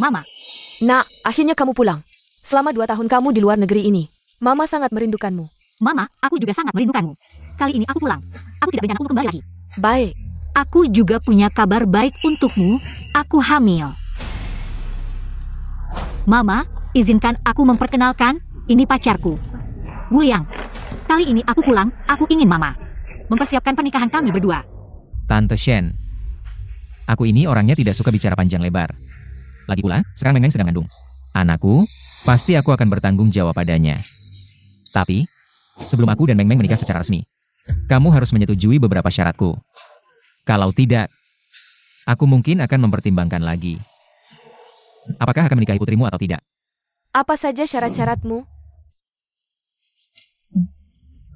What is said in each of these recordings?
Mama. Nak, akhirnya kamu pulang. Selama 2 tahun kamu di luar negeri ini. Mama sangat merindukanmu. Mama, aku juga sangat merindukanmu. Kali ini aku pulang. Aku tidak berencana untuk kembali lagi. Baik. Aku juga punya kabar baik untukmu. Aku hamil. Mama, izinkan aku memperkenalkan, ini pacarku, Wuliang. Kali ini aku pulang, aku ingin Mama mempersiapkan pernikahan kami berdua. Tante Shen, aku ini orangnya tidak suka bicara panjang lebar. Lagi pula, sekarang Meng Meng sedang mengandung anakku, pasti aku akan bertanggung jawab padanya. Tapi, sebelum aku dan Meng Meng menikah secara resmi, kamu harus menyetujui beberapa syaratku. Kalau tidak, aku mungkin akan mempertimbangkan lagi. Apakah akan menikahi putrimu atau tidak? Apa saja syarat-syaratmu?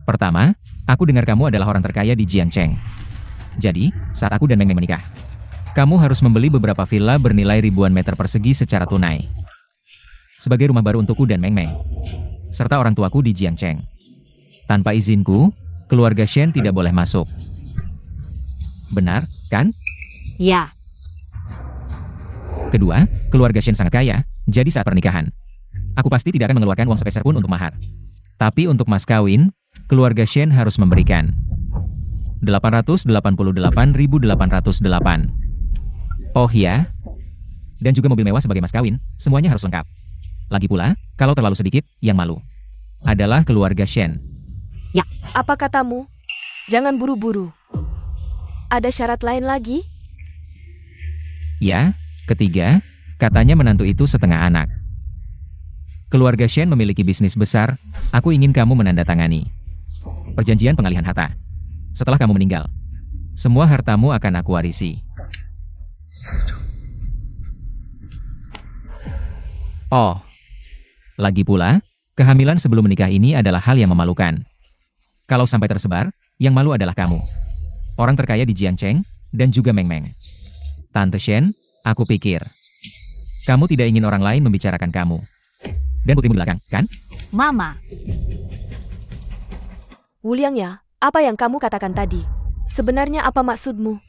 Pertama, aku dengar kamu adalah orang terkaya di Jiangcheng. Jadi, saat aku dan Meng Meng menikah, kamu harus membeli beberapa villa bernilai ribuan meter persegi secara tunai. Sebagai rumah baru untukku dan Meng Meng, serta orang tuaku di Jiangcheng. Tanpa izinku, keluarga Shen tidak boleh masuk. Benar, kan? Ya. Kedua, keluarga Shen sangat kaya, jadi saat pernikahan, aku pasti tidak akan mengeluarkan uang sepeser pun untuk mahar. Tapi untuk mas kawin, keluarga Shen harus memberikan 888.808. Oh ya, dan juga mobil mewah sebagai mas kawin, semuanya harus lengkap. Lagi pula, kalau terlalu sedikit, yang malu adalah keluarga Shen. Ya. Apa katamu? Jangan buru-buru. Ada syarat lain lagi? Ya, ketiga, katanya menantu itu setengah anak. Keluarga Shen memiliki bisnis besar, aku ingin kamu menandatangani perjanjian pengalihan harta. Setelah kamu meninggal, semua hartamu akan aku warisi. Oh, lagi pula, kehamilan sebelum menikah ini adalah hal yang memalukan. Kalau sampai tersebar, yang malu adalah kamu, orang terkaya di Jiangcheng, dan juga Meng Meng. Tante Shen, aku pikir kamu tidak ingin orang lain membicarakan kamu dan putrimu di belakang, kan? Mama. Wuliang ya, apa yang kamu katakan tadi? Sebenarnya apa maksudmu?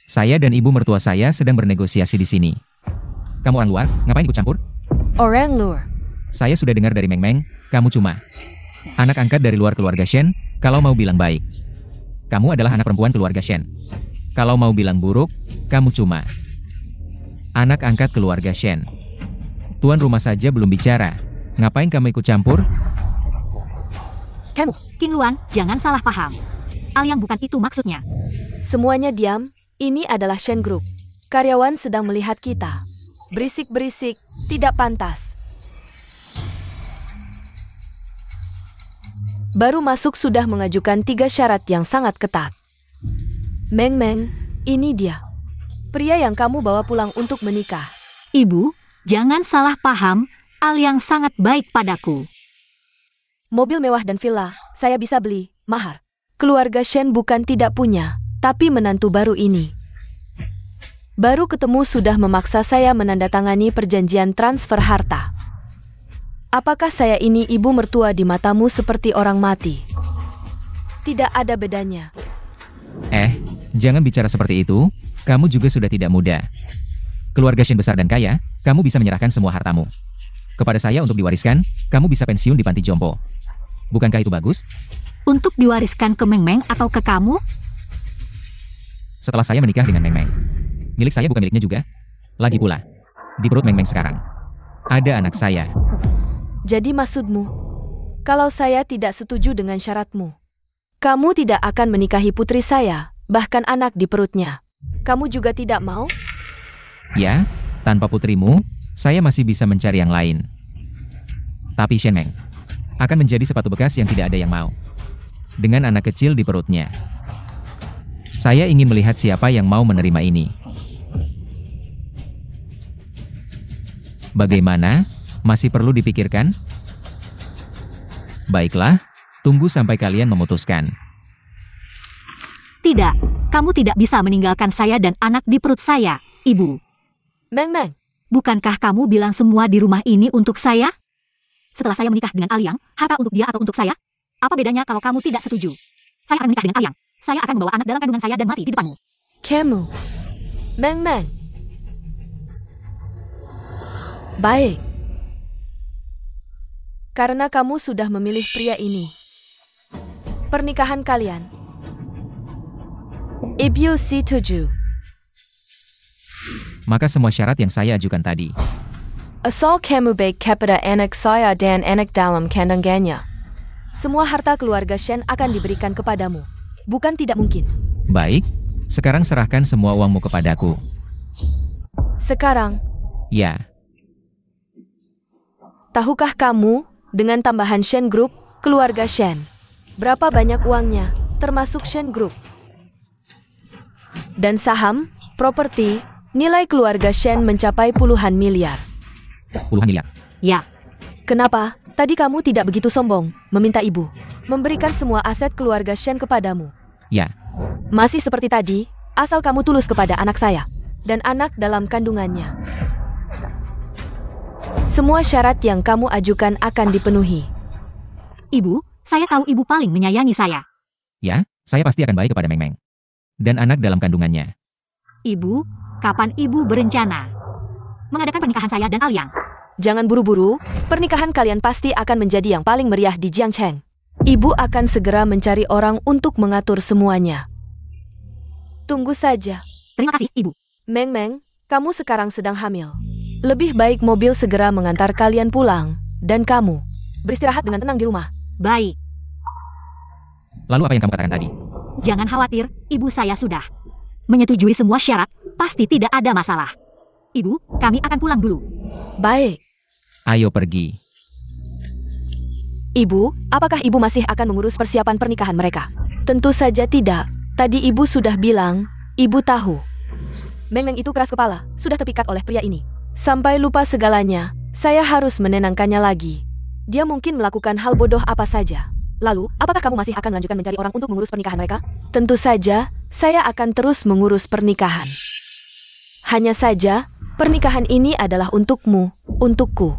Saya dan ibu mertua saya sedang bernegosiasi di sini. Kamu orang luar, ngapain ikut campur? Orang luar. Saya sudah dengar dari Meng Meng, kamu cuma anak angkat dari luar keluarga Shen. Kalau mau bilang baik, kamu adalah anak perempuan keluarga Shen. Kalau mau bilang buruk, kamu cuma anak angkat keluarga Shen. Tuan rumah saja belum bicara. Ngapain kamu ikut campur? Kamu, King Luan, jangan salah paham. Aliang bukan itu maksudnya. Semuanya diam, ini adalah Shen Group. Karyawan sedang melihat kita. Berisik-berisik, tidak pantas. Baru masuk sudah mengajukan 3 syarat yang sangat ketat. Meng Meng, ini dia. Pria yang kamu bawa pulang untuk menikah. Ibu, jangan salah paham, Aliang sangat baik padaku. Mobil mewah dan villa, saya bisa beli, mahar. Keluarga Shen bukan tidak punya, tapi menantu baru ini. Baru ketemu sudah memaksa saya menandatangani perjanjian transfer harta. Apakah saya ini ibu mertua di matamu seperti orang mati? Tidak ada bedanya. Jangan bicara seperti itu, kamu juga sudah tidak muda. Keluarga Shen besar dan kaya, kamu bisa menyerahkan semua hartamu kepada saya untuk diwariskan, kamu bisa pensiun di panti jompo. Bukankah itu bagus? Untuk diwariskan ke Meng Meng atau ke kamu? Setelah saya menikah dengan Meng Meng, milik saya bukan miliknya juga. Lagi pula, di perut Meng Meng sekarang ada anak saya. Jadi maksudmu, kalau saya tidak setuju dengan syaratmu, kamu tidak akan menikahi putri saya, bahkan anak di perutnya. Kamu juga tidak mau? Ya, tanpa putrimu, saya masih bisa mencari yang lain. Tapi Shen Meng akan menjadi sepatu bekas yang tidak ada yang mau. Dengan anak kecil di perutnya. Saya ingin melihat siapa yang mau menerima ini. Bagaimana? Masih perlu dipikirkan? Baiklah, tunggu sampai kalian memutuskan. Tidak, kamu tidak bisa meninggalkan saya dan anak di perut saya, Ibu. Meng Meng. Bukankah kamu bilang semua di rumah ini untuk saya? Setelah saya menikah dengan Aliang, harta untuk dia atau untuk saya? Apa bedanya kalau kamu tidak setuju? Saya akan menikah dengan Aliang. Saya akan membawa anak dalam kandungan saya dan mati di depanmu. Kamu. Meng Meng. Baik. Karena kamu sudah memilih pria ini. Pernikahan kalian. Ibu setuju. Maka semua syarat yang saya ajukan tadi. Asal kamu baik kepada anak saya dan anak dalam kandungannya. Semua harta keluarga Shen akan diberikan kepadamu. Bukan tidak mungkin. Baik, sekarang serahkan semua uangmu kepadaku. Sekarang, Ya, tahukah kamu, dengan tambahan Shen Group, keluarga Shen, berapa banyak uangnya, termasuk Shen Group? Dan saham, properti, nilai keluarga Shen mencapai puluhan miliar. puluhan miliar. Ya, Kenapa? Tadi kamu tidak begitu sombong, meminta ibu memberikan semua aset keluarga Shen kepadamu. Ya, Masih seperti tadi, asal kamu tulus kepada anak saya dan anak dalam kandungannya. Semua syarat yang kamu ajukan akan dipenuhi. Ibu, saya tahu ibu paling menyayangi saya. ya, saya pasti akan baik kepada Meng Meng. Dan anak dalam kandungannya. Ibu, kapan ibu berencana mengadakan pernikahan saya dan Aliang? Jangan buru-buru, pernikahan kalian pasti akan menjadi yang paling meriah di Jiangcheng. Ibu akan segera mencari orang untuk mengatur semuanya. Tunggu saja. Terima kasih, ibu. Meng Meng, kamu sekarang sedang hamil. Lebih baik mobil segera mengantar kalian pulang, dan kamu beristirahat dengan tenang di rumah. Baik, Lalu apa yang kamu katakan tadi? jangan khawatir, ibu saya sudah menyetujui semua syarat, pasti tidak ada masalah. Ibu, kami akan pulang dulu. Baik. Ayo pergi. Ibu, apakah ibu masih akan mengurus persiapan pernikahan mereka? Tentu saja tidak. Tadi ibu sudah bilang, ibu tahu. Meng Meng itu keras kepala, sudah terpikat oleh pria ini. Sampai lupa segalanya, saya harus menenangkannya lagi. Dia mungkin melakukan hal bodoh apa saja. Lalu, apakah kamu masih akan melanjutkan mencari orang untuk mengurus pernikahan mereka? Tentu saja, saya akan terus mengurus pernikahan. Hanya saja, pernikahan ini adalah untukmu, untukku.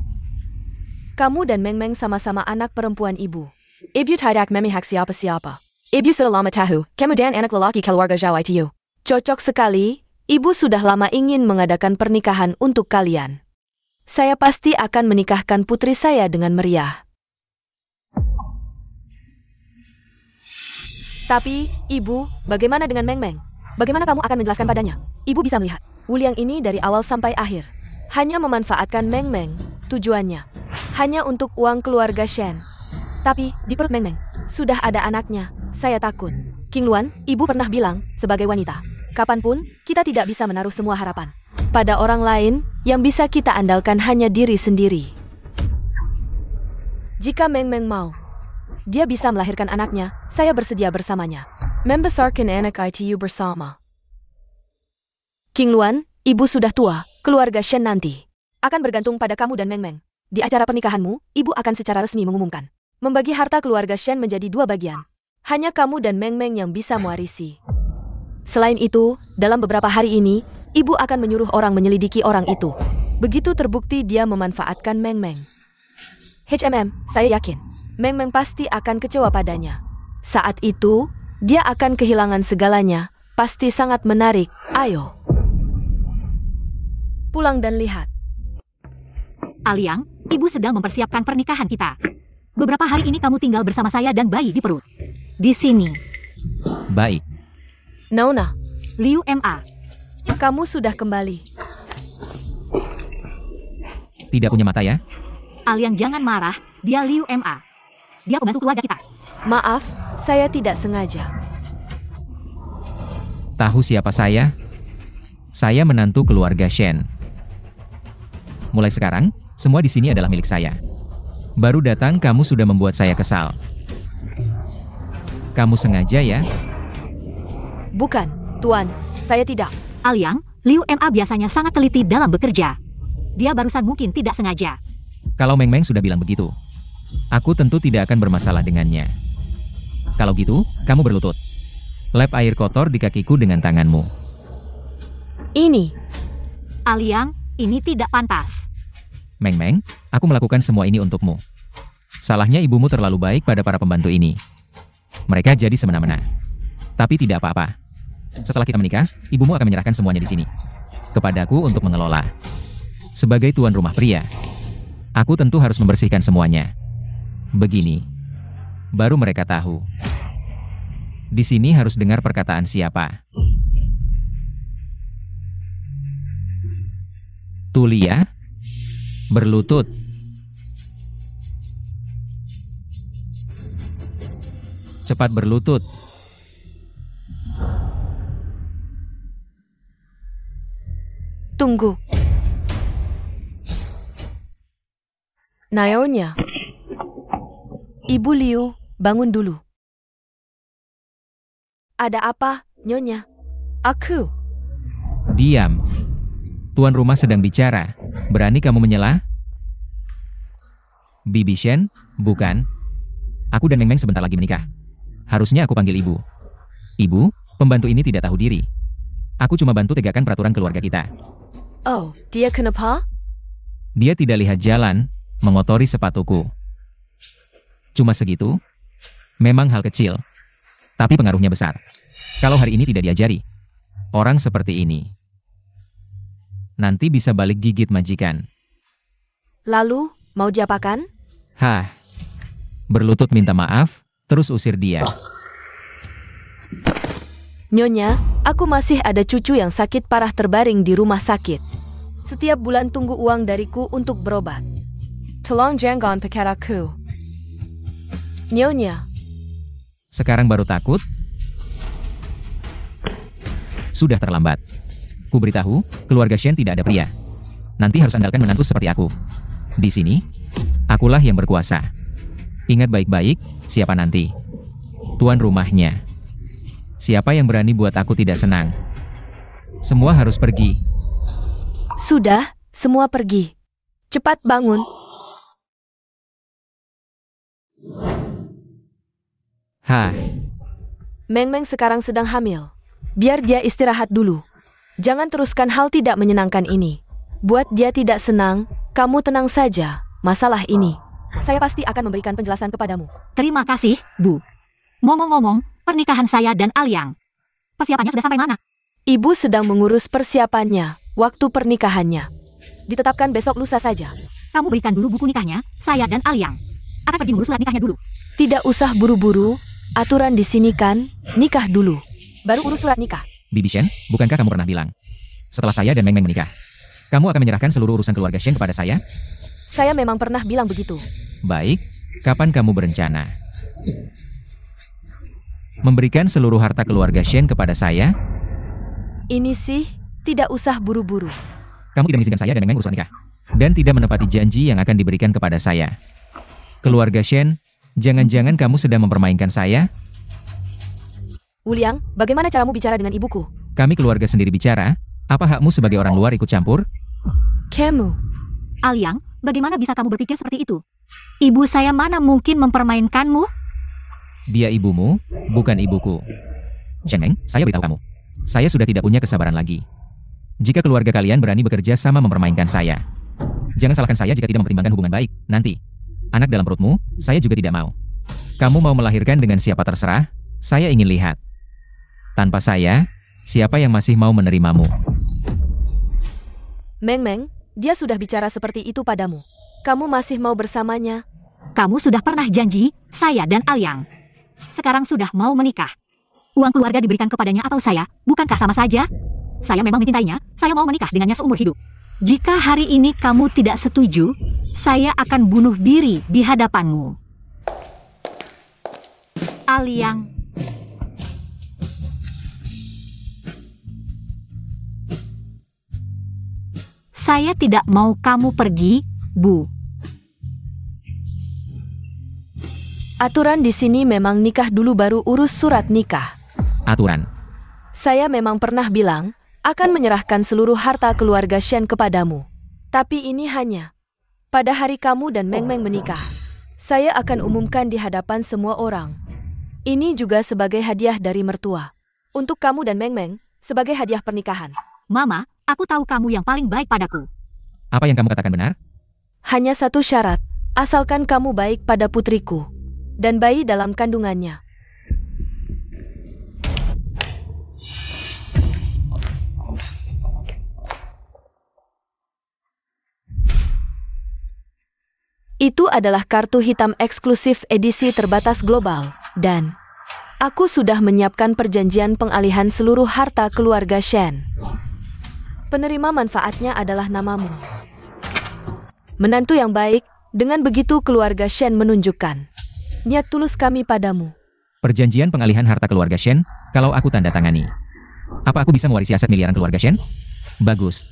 Kamu dan Meng Meng sama-sama anak perempuan ibu. Ibu tidak memihak siapa-siapa. Ibu sudah lama tahu, kamu dan anak lelaki keluarga Zhao itu. Cocok sekali, ibu sudah lama ingin mengadakan pernikahan untuk kalian. Saya pasti akan menikahkan putri saya dengan meriah. Tapi, ibu, bagaimana dengan Meng Meng? Bagaimana kamu akan menjelaskan padanya? Ibu bisa melihat, Wuliang ini dari awal sampai akhir. Hanya memanfaatkan Meng Meng, tujuannya. Hanya untuk uang keluarga Shen. Tapi, di perut Meng Meng, sudah ada anaknya. Saya takut. King Luan, ibu pernah bilang, sebagai wanita, kapanpun, kita tidak bisa menaruh semua harapan pada orang lain, yang bisa kita andalkan hanya diri sendiri. Jika Meng Meng mau, dia bisa melahirkan anaknya, saya bersedia bersamanya. Membesarkan anak ITU bersama. King Luan, ibu sudah tua, keluarga Shen nanti akan bergantung pada kamu dan Meng Meng. Di acara pernikahanmu, ibu akan secara resmi mengumumkan membagi harta keluarga Shen menjadi 2 bagian. Hanya kamu dan Meng Meng yang bisa mewarisi. Selain itu, dalam beberapa hari ini, ibu akan menyuruh orang menyelidiki orang itu. Begitu terbukti dia memanfaatkan Meng Meng. saya yakin, Meng Meng pasti akan kecewa padanya. Saat itu, dia akan kehilangan segalanya, pasti sangat menarik. Ayo. Pulang dan lihat. Aliang, ibu sedang mempersiapkan pernikahan kita. Beberapa hari ini kamu tinggal bersama saya dan bayi di perut. Di sini. Baik. Nona, Liu Ma. kamu sudah kembali. Tidak punya mata ya? Aliang jangan marah, dia Liu Ma. Dia pembantu keluarga kita. Maaf, saya tidak sengaja. Tahu siapa saya? Saya menantu keluarga Shen. Mulai sekarang, semua di sini adalah milik saya. Baru datang kamu sudah membuat saya kesal. Kamu sengaja ya? Bukan, Tuan, saya tidak. Aliang, Liu Ma biasanya sangat teliti dalam bekerja. Dia barusan mungkin tidak sengaja. Kalau Meng Meng sudah bilang begitu, aku tentu tidak akan bermasalah dengannya. Kalau gitu, kamu berlutut. Lap air kotor di kakiku dengan tanganmu. Ini. Aliang, ini tidak pantas. Meng Meng, aku melakukan semua ini untukmu. Salahnya ibumu terlalu baik pada para pembantu ini. Mereka jadi semena-mena. Tapi tidak apa-apa. Setelah kita menikah, ibumu akan menyerahkan semuanya di sini kepadaku untuk mengelola. Sebagai tuan rumah pria, aku tentu harus membersihkan semuanya. Begini, baru mereka tahu. Di sini harus dengar perkataan siapa. Tulia, berlutut. Cepat berlutut. Tunggu. Nyonya. Ibu Liu, bangun dulu. Ada apa, Nyonya? Aku. Diam. Tuan rumah sedang bicara. Berani kamu menyela? Bibi Shen, bukan. Aku dan Meng Meng sebentar lagi menikah. Harusnya aku panggil ibu. Ibu, pembantu ini tidak tahu diri. Aku cuma bantu tegakkan peraturan keluarga kita. Oh, dia kenapa? Dia tidak lihat jalan, mengotori sepatuku. Cuma segitu? Memang hal kecil. Tapi pengaruhnya besar. Kalau hari ini tidak diajari, orang seperti ini nanti bisa balik gigit majikan. Lalu, mau diapakan? Hah. Berlutut minta maaf, terus usir dia. Nyonya, aku masih ada cucu yang sakit parah terbaring di rumah sakit. Setiap bulan tunggu uang dariku untuk berobat. Tolong jangan pecat aku. Nyonya. Sekarang baru takut? Sudah terlambat. Ku beritahu, keluarga Shen tidak ada pria. Nanti harus andalkan menantu seperti aku. Di sini, akulah yang berkuasa. Ingat baik-baik, siapa nanti? Tuan rumahnya. Siapa yang berani buat aku tidak senang? Semua harus pergi. Sudah, semua pergi. Cepat bangun. Hah. Meng Meng sekarang sedang hamil. Biar dia istirahat dulu. Jangan teruskan hal tidak menyenangkan ini. Buat dia tidak senang, kamu tenang saja. Masalah ini, saya pasti akan memberikan penjelasan kepadamu. Terima kasih, Bu. Ngomong-ngomong, pernikahan saya dan Aliang. Persiapannya sudah sampai mana? Ibu sedang mengurus persiapannya, waktu pernikahannya. Ditetapkan besok lusa saja. Kamu berikan dulu buku nikahnya, saya dan Aliang akan pergi ngurus surat nikahnya dulu. Tidak usah buru-buru, aturan di sini kan, nikah dulu. Baru urus surat nikah. Bibi Shen, bukankah kamu pernah bilang, setelah saya dan Meng Meng menikah, kamu akan menyerahkan seluruh urusan keluarga Shen kepada saya? Saya memang pernah bilang begitu. Baik, kapan kamu berencana memberikan seluruh harta keluarga Shen kepada saya? Ini sih, tidak usah buru-buru. Kamu tidak mengizinkan saya dan Meng Meng urusan nikah, dan tidak menepati janji yang akan diberikan kepada saya. Keluarga Shen, jangan-jangan kamu sedang mempermainkan saya? Wuliang, bagaimana caramu bicara dengan ibuku? Kami keluarga sendiri bicara, apa hakmu sebagai orang luar ikut campur? Kamu. Aliang, bagaimana bisa kamu berpikir seperti itu? Ibu saya mana mungkin mempermainkanmu? Dia ibumu, bukan ibuku. Shen Meng, saya beritahu kamu. Saya sudah tidak punya kesabaran lagi. Jika keluarga kalian berani bekerja sama mempermainkan saya, jangan salahkan saya jika tidak mempertimbangkan hubungan baik. Nanti, anak dalam perutmu, saya juga tidak mau. Kamu mau melahirkan dengan siapa terserah, saya ingin lihat. Tanpa saya, siapa yang masih mau menerimamu? Meng Meng, dia sudah bicara seperti itu padamu. Kamu masih mau bersamanya? Kamu sudah pernah janji, saya dan Aliang. Sekarang sudah mau menikah. Uang keluarga diberikan kepadanya atau saya, bukankah sama saja? Saya memang mencintainya, saya mau menikah dengannya seumur hidup. Jika hari ini kamu tidak setuju, saya akan bunuh diri di hadapanmu. Aliang. Saya tidak mau kamu pergi, Bu. Aturan di sini memang nikah dulu baru urus surat nikah. Aturan. Saya memang pernah bilang, akan menyerahkan seluruh harta keluarga Shen kepadamu. Tapi ini hanya pada hari kamu dan Meng Meng menikah. Saya akan umumkan di hadapan semua orang. Ini juga sebagai hadiah dari mertua. Untuk kamu dan Meng Meng, sebagai hadiah pernikahan. Mama, aku tahu kamu yang paling baik padaku. Apa yang kamu katakan benar? Hanya satu syarat, asalkan kamu baik pada putriku dan bayi dalam kandungannya. Itu adalah kartu hitam eksklusif edisi terbatas global, dan aku sudah menyiapkan perjanjian pengalihan seluruh harta keluarga Shen. Penerima manfaatnya adalah namamu. Menantu yang baik, dengan begitu keluarga Shen menunjukkan niat tulus kami padamu. Perjanjian pengalihan harta keluarga Shen, kalau aku tanda tangani. Apa aku bisa mewarisi aset miliaran keluarga Shen? Bagus.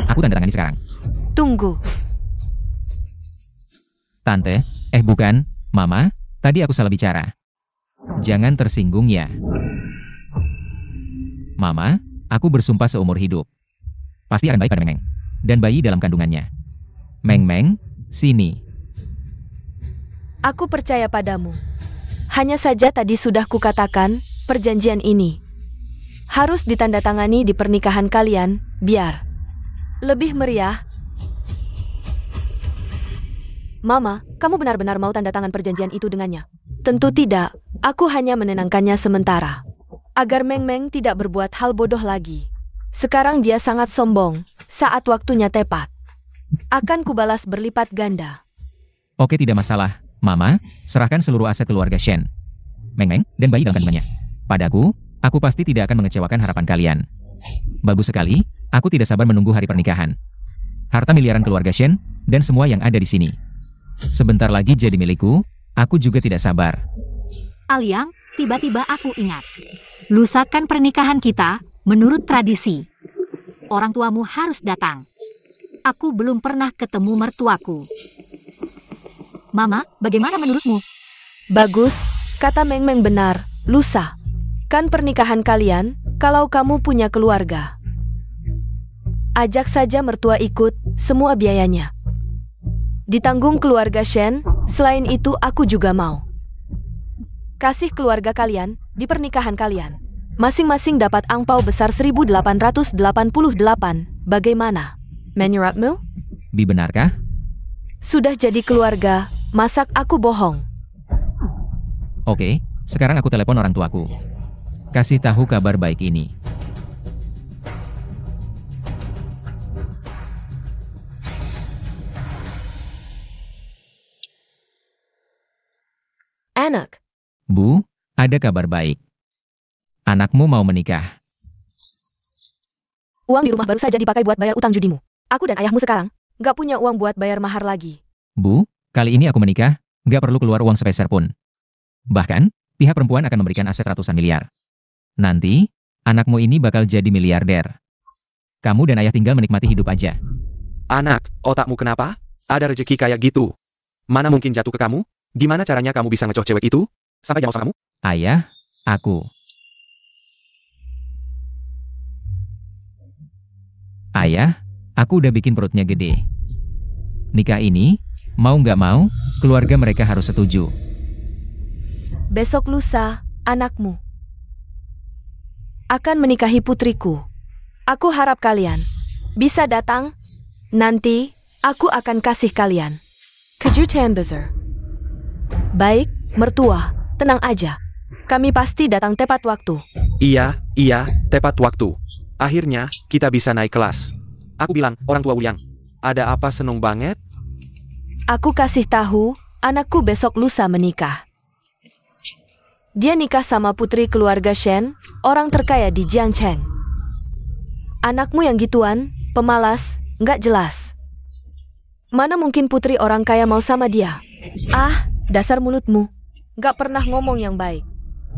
Aku tanda tangani sekarang. Tunggu. Tante, bukan, Mama, tadi aku salah bicara. Jangan tersinggung ya. Mama, aku bersumpah seumur hidup. Pasti akan baik pada Meng Meng. Dan bayi dalam kandungannya. Meng Meng, sini. Aku percaya padamu. Hanya saja tadi sudah kukatakan, perjanjian ini harus ditandatangani di pernikahan kalian, biar lebih meriah. Mama, kamu benar-benar mau tanda tangan perjanjian itu dengannya? Tentu tidak, aku hanya menenangkannya sementara. Agar Meng Meng tidak berbuat hal bodoh lagi. Sekarang dia sangat sombong, saat waktunya tepat akan kubalas berlipat ganda. Oke, tidak masalah, Mama, serahkan seluruh aset keluarga Shen. Meng Meng, dan bayi dalam kandungannya. Padaku, aku pasti tidak akan mengecewakan harapan kalian. Bagus sekali, aku tidak sabar menunggu hari pernikahan. Harta miliaran keluarga Shen, dan semua yang ada di sini. Sebentar lagi jadi milikku, aku juga tidak sabar. Alyang, tiba-tiba aku ingat. Lusakan pernikahan kita, menurut tradisi. Orang tuamu harus datang. Aku belum pernah ketemu mertuaku. Mama, bagaimana menurutmu? Bagus, kata Meng Meng benar, lusa. Kan pernikahan kalian, kalau kamu punya keluarga. Ajak saja mertua ikut, semua biayanya ditanggung keluarga Shen, selain itu aku juga mau kasih keluarga kalian, di pernikahan kalian. Masing-masing dapat angpau besar 1.888, bagaimana? Menurutmu? Benarkah? Sudah jadi keluarga, masak aku bohong. Oke, sekarang aku telepon orang tuaku. Kasih tahu kabar baik ini. Anak. Bu, ada kabar baik. Anakmu mau menikah. Uang di rumah baru saja dipakai buat bayar utang judimu. Aku dan ayahmu sekarang nggak punya uang buat bayar mahar lagi. Bu, kali ini aku menikah, nggak perlu keluar uang sepeser pun. Bahkan, pihak perempuan akan memberikan aset ratusan miliar. Nanti, anakmu ini bakal jadi miliarder. Kamu dan ayah tinggal menikmati hidup aja. Anak, otakmu kenapa? Ada rezeki kayak gitu. Mana mungkin jatuh ke kamu? Gimana caranya kamu bisa ngecoh cewek itu? Sampai dia mau sama kamu? Ayah, aku. Ayah, aku udah bikin perutnya gede. Nikah ini, mau nggak mau, keluarga mereka harus setuju. Besok lusa, anakmu akan menikahi putriku. Aku harap kalian bisa datang. Nanti, aku akan kasih kalian kejutan besar. Baik, mertua, tenang aja. Kami pasti datang tepat waktu. Iya, tepat waktu. Akhirnya, kita bisa naik kelas. Aku bilang, orang tua Wuliang, ada apa seneng banget? Aku kasih tahu, anakku besok lusa menikah. Dia nikah sama putri keluarga Shen, orang terkaya di Jiangcheng. Anakmu yang gituan, pemalas, nggak jelas. Mana mungkin putri orang kaya mau sama dia? Ah, dasar mulutmu. Nggak pernah ngomong yang baik.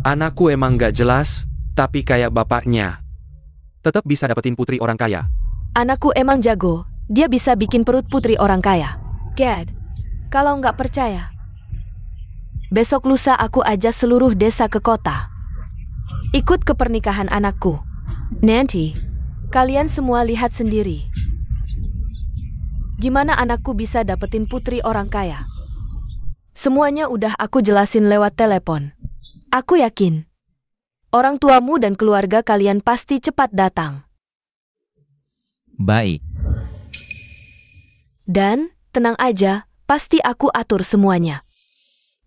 Anakku emang nggak jelas, tapi kayak bapaknya. Tetap bisa dapetin putri orang kaya. Anakku emang jago, dia bisa bikin perut putri orang kaya. Gad, kalau nggak percaya, besok lusa aku ajak seluruh desa ke kota. Ikut ke pernikahan anakku. Nanti, kalian semua lihat sendiri. Gimana anakku bisa dapetin putri orang kaya? Semuanya udah aku jelasin lewat telepon. Aku yakin orang tuamu dan keluarga kalian pasti cepat datang. Baik. Dan, tenang aja, pasti aku atur semuanya.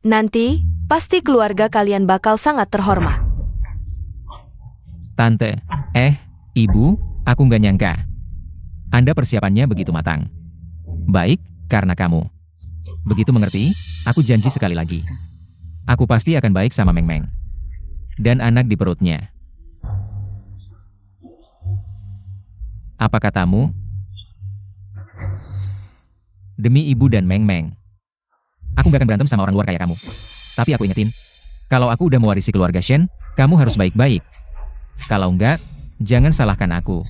Nanti, pasti keluarga kalian bakal sangat terhormat. Tante, Ibu, aku nggak nyangka. Anda persiapannya begitu matang. Baik, karena kamu. Begitu mengerti? Aku janji sekali lagi. Aku pasti akan baik sama Meng Meng. Dan anak di perutnya. Apa katamu? Demi ibu dan Meng Meng. Aku gak akan berantem sama orang luar kayak kamu. Tapi aku ingetin, kalau aku udah mewarisi keluarga Shen, kamu harus baik-baik. Kalau enggak, jangan salahkan aku.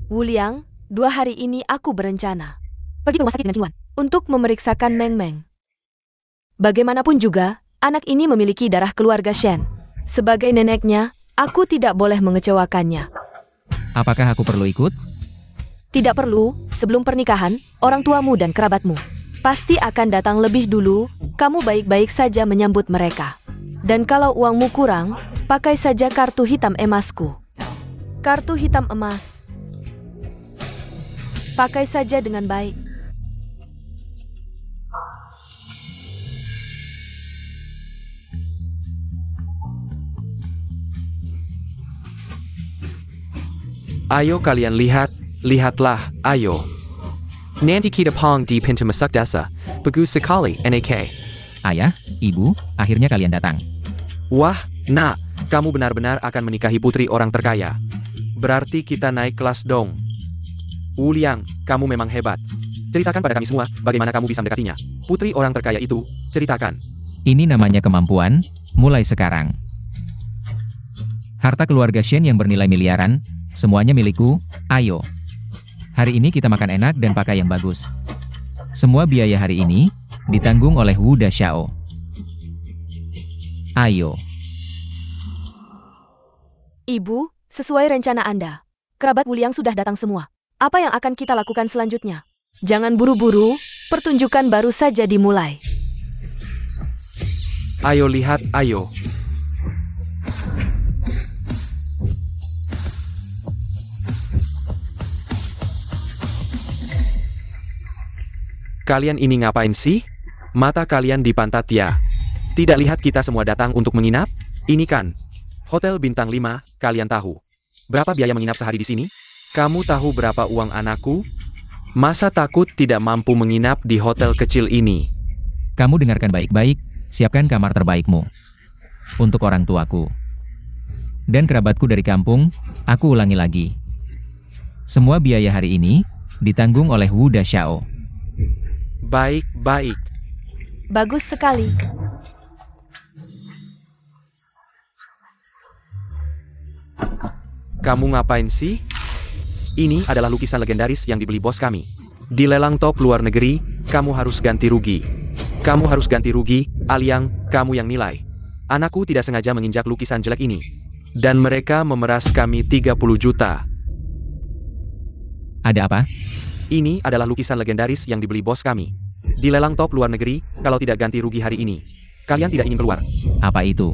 Wu Liang, 2 hari ini aku berencana Pergi ke rumah sakit dengan Qinwan. untuk memeriksakan Meng Meng. Bagaimanapun juga, anak ini memiliki darah keluarga Shen. Sebagai neneknya, aku tidak boleh mengecewakannya. Apakah aku perlu ikut? Tidak perlu, sebelum pernikahan, orang tuamu dan kerabatmu pasti akan datang lebih dulu, kamu baik-baik saja menyambut mereka. Dan kalau uangmu kurang, pakai saja kartu hitam emasku. Kartu hitam emas. Pakai saja dengan baik. Ayo kalian lihat, lihatlah, ayo. Nanti kita pong di pintu masuk desa. Bagus sekali, NAK. Ayah, ibu, akhirnya kalian datang. Wah, nak, kamu benar-benar akan menikahi putri orang terkaya. Berarti kita naik kelas dong. Wu Liang, kamu memang hebat. Ceritakan pada kami semua, bagaimana kamu bisa mendekatinya. Putri orang terkaya itu, ceritakan. Ini namanya kemampuan, mulai sekarang. Harta keluarga Shen yang bernilai miliaran, semuanya milikku, ayo. Hari ini kita makan enak dan pakai yang bagus. Semua biaya hari ini ditanggung oleh Wu Da Xiao. Ayo. Ibu, sesuai rencana Anda, kerabat Wu Liang sudah datang semua. Apa yang akan kita lakukan selanjutnya? Jangan buru-buru, pertunjukan baru saja dimulai. Ayo lihat, ayo. Kalian ini ngapain sih? Mata kalian di pantat ya. Tidak lihat kita semua datang untuk menginap? Ini kan Hotel Bintang 5, kalian tahu berapa biaya menginap sehari di sini? Kamu tahu berapa uang anakku? Masa takut tidak mampu menginap di hotel kecil ini? Kamu dengarkan baik-baik, siapkan kamar terbaikmu. Untuk orang tuaku. Dan kerabatku dari kampung, aku ulangi lagi. Semua biaya hari ini ditanggung oleh Wu Da Xiao. Baik-baik. Bagus sekali. Kamu ngapain sih? Ini adalah lukisan legendaris yang dibeli bos kami. Di lelang top luar negeri, kamu harus ganti rugi. Kamu harus ganti rugi, Aliang, kamu yang nilai. Anakku tidak sengaja menginjak lukisan jelek ini. Dan mereka memeras kami 30 juta. Ada apa? Ini adalah lukisan legendaris yang dibeli bos kami. Di lelang top luar negeri, kalau tidak ganti rugi hari ini, kalian tidak ingin keluar. Apa itu?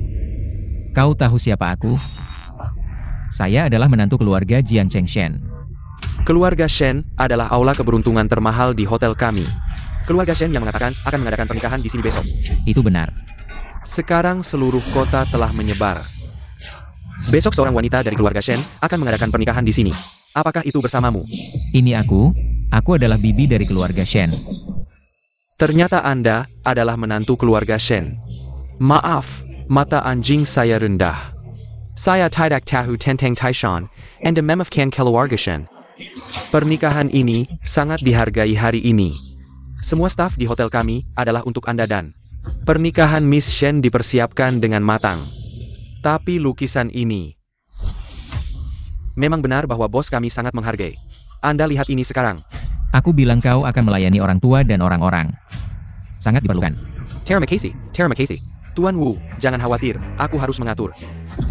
Kau tahu siapa aku? Saya adalah menantu keluarga Jian Chengshen. Keluarga Shen adalah aula keberuntungan termahal di hotel kami. Keluarga Shen yang mengatakan akan mengadakan pernikahan di sini besok. Itu benar. Sekarang seluruh kota telah menyebar. Besok seorang wanita dari keluarga Shen akan mengadakan pernikahan di sini. Apakah itu bersamamu? Ini aku adalah bibi dari keluarga Shen. Ternyata Anda adalah menantu keluarga Shen. Maaf, mata anjing saya rendah. Saya tidak tahu tentang Taishan, and the mem of kan keluarga Shen. Pernikahan ini sangat dihargai hari ini. Semua staf di hotel kami adalah untuk Anda dan pernikahan Miss Shen dipersiapkan dengan matang. Tapi lukisan ini memang benar bahwa bos kami sangat menghargai. Anda lihat ini sekarang. Aku bilang kau akan melayani orang tua dan orang-orang. Sangat diperlukan. Terima kasih. Tuan Wu, jangan khawatir, aku harus mengatur.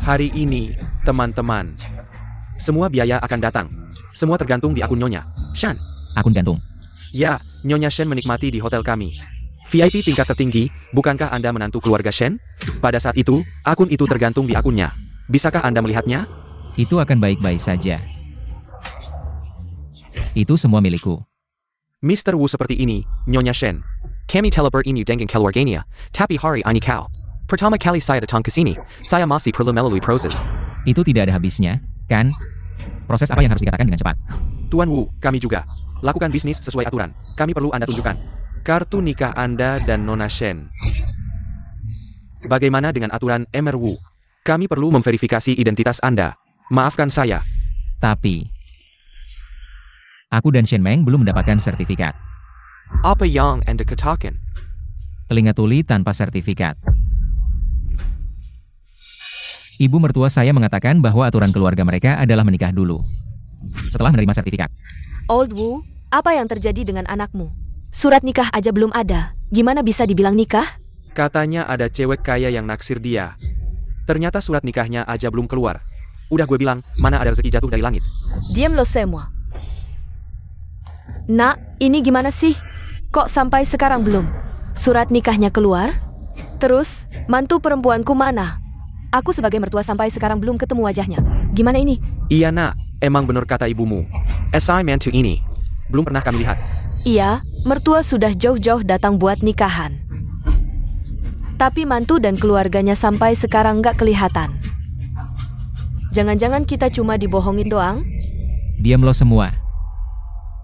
Hari ini, teman-teman, semua biaya akan datang. Semua tergantung di akun Nyonya Shen. Akun gantung. Ya, Nyonya Shen menikmati di hotel kami. VIP tingkat tertinggi, bukankah Anda menantu keluarga Shen? Pada saat itu, akun itu tergantung di akunnya. Bisakah Anda melihatnya? Itu akan baik-baik saja. Itu semua milikku. Mr. Wu seperti ini, Nyonya Shen. Kami teleport ini dengan keluarganya, tapi hari ini kau. Pertama kali saya datang ke sini, saya masih perlu melalui proses. Itu tidak ada habisnya, kan? Proses apa yang harus dikatakan dengan cepat? Tuan Wu, kami juga. Lakukan bisnis sesuai aturan. Kami perlu Anda tunjukkan kartu nikah Anda dan Nona Shen. Bagaimana dengan aturan Emer Wu? Kami perlu memverifikasi identitas Anda. Maafkan saya. Tapi, aku dan Shen Meng belum mendapatkan sertifikat. Apa yang Anda katakan? Telinga tuli tanpa sertifikat. Ibu mertua saya mengatakan bahwa aturan keluarga mereka adalah menikah dulu setelah menerima sertifikat. Old Wu, apa yang terjadi dengan anakmu? Surat nikah aja belum ada. Gimana bisa dibilang nikah? Katanya ada cewek kaya yang naksir dia. Ternyata surat nikahnya aja belum keluar. Udah gue bilang, mana ada rezeki jatuh dari langit. Diam lo semua. Nak, ini gimana sih? Kok sampai sekarang belum? Surat nikahnya keluar? Terus, mantu perempuanku mana? Aku sebagai mertua sampai sekarang belum ketemu wajahnya. Gimana ini? Iya nak, emang benar kata ibumu. SI mantu ini. Belum pernah kami lihat. Iya, mertua sudah jauh-jauh datang buat nikahan. Tapi mantu dan keluarganya sampai sekarang nggak kelihatan. Jangan-jangan kita cuma dibohongin doang? Diam lo semua.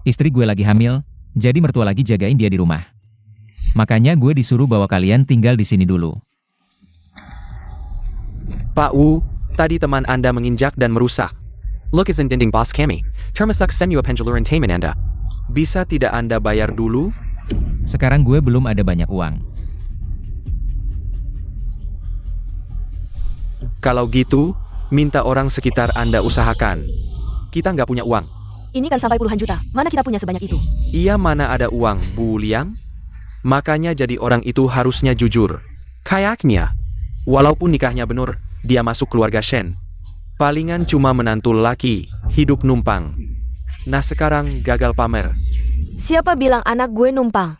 Istri gue lagi hamil, jadi mertua lagi jagain dia di rumah. Makanya gue disuruh bawa kalian tinggal di sini dulu. Pak Wu, tadi teman Anda menginjak dan merusak. Look isn't dinding boss kami. Termasak semua penjeluran taman Anda. Bisa tidak Anda bayar dulu? Sekarang gue belum ada banyak uang. Kalau gitu, minta orang sekitar Anda usahakan. Kita nggak punya uang. Ini kan sampai puluhan juta. Mana kita punya sebanyak itu? Iya mana ada uang, Bu Liang? Makanya jadi orang itu harusnya jujur. Kayaknya, walaupun nikahnya benar, dia masuk keluarga Shen. Palingan cuma menantu laki, hidup numpang. Nah sekarang gagal pamer. Siapa bilang anak gue numpang?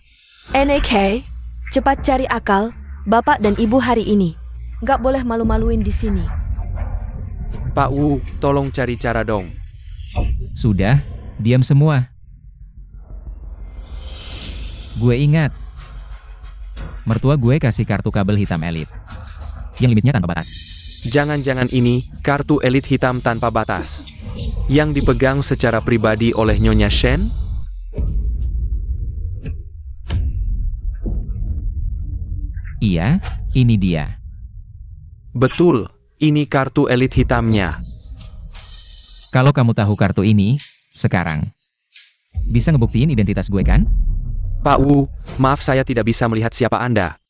NK, cepat cari akal, bapak dan ibu hari ini. Nggak boleh malu-maluin di sini. Pak Wu, tolong cari cara dong. Sudah, diam semua. Gue ingat. Mertua gue kasih kartu kabel hitam elit. Yang limitnya tanpa batas. Jangan-jangan ini kartu elit hitam tanpa batas. Yang dipegang secara pribadi oleh Nyonya Shen? Iya, ini dia. Betul, ini kartu elit hitamnya. Kalau kamu tahu kartu ini, sekarang. Bisa ngebuktiin identitas gue kan? Pak Wu, maaf saya tidak bisa melihat siapa Anda.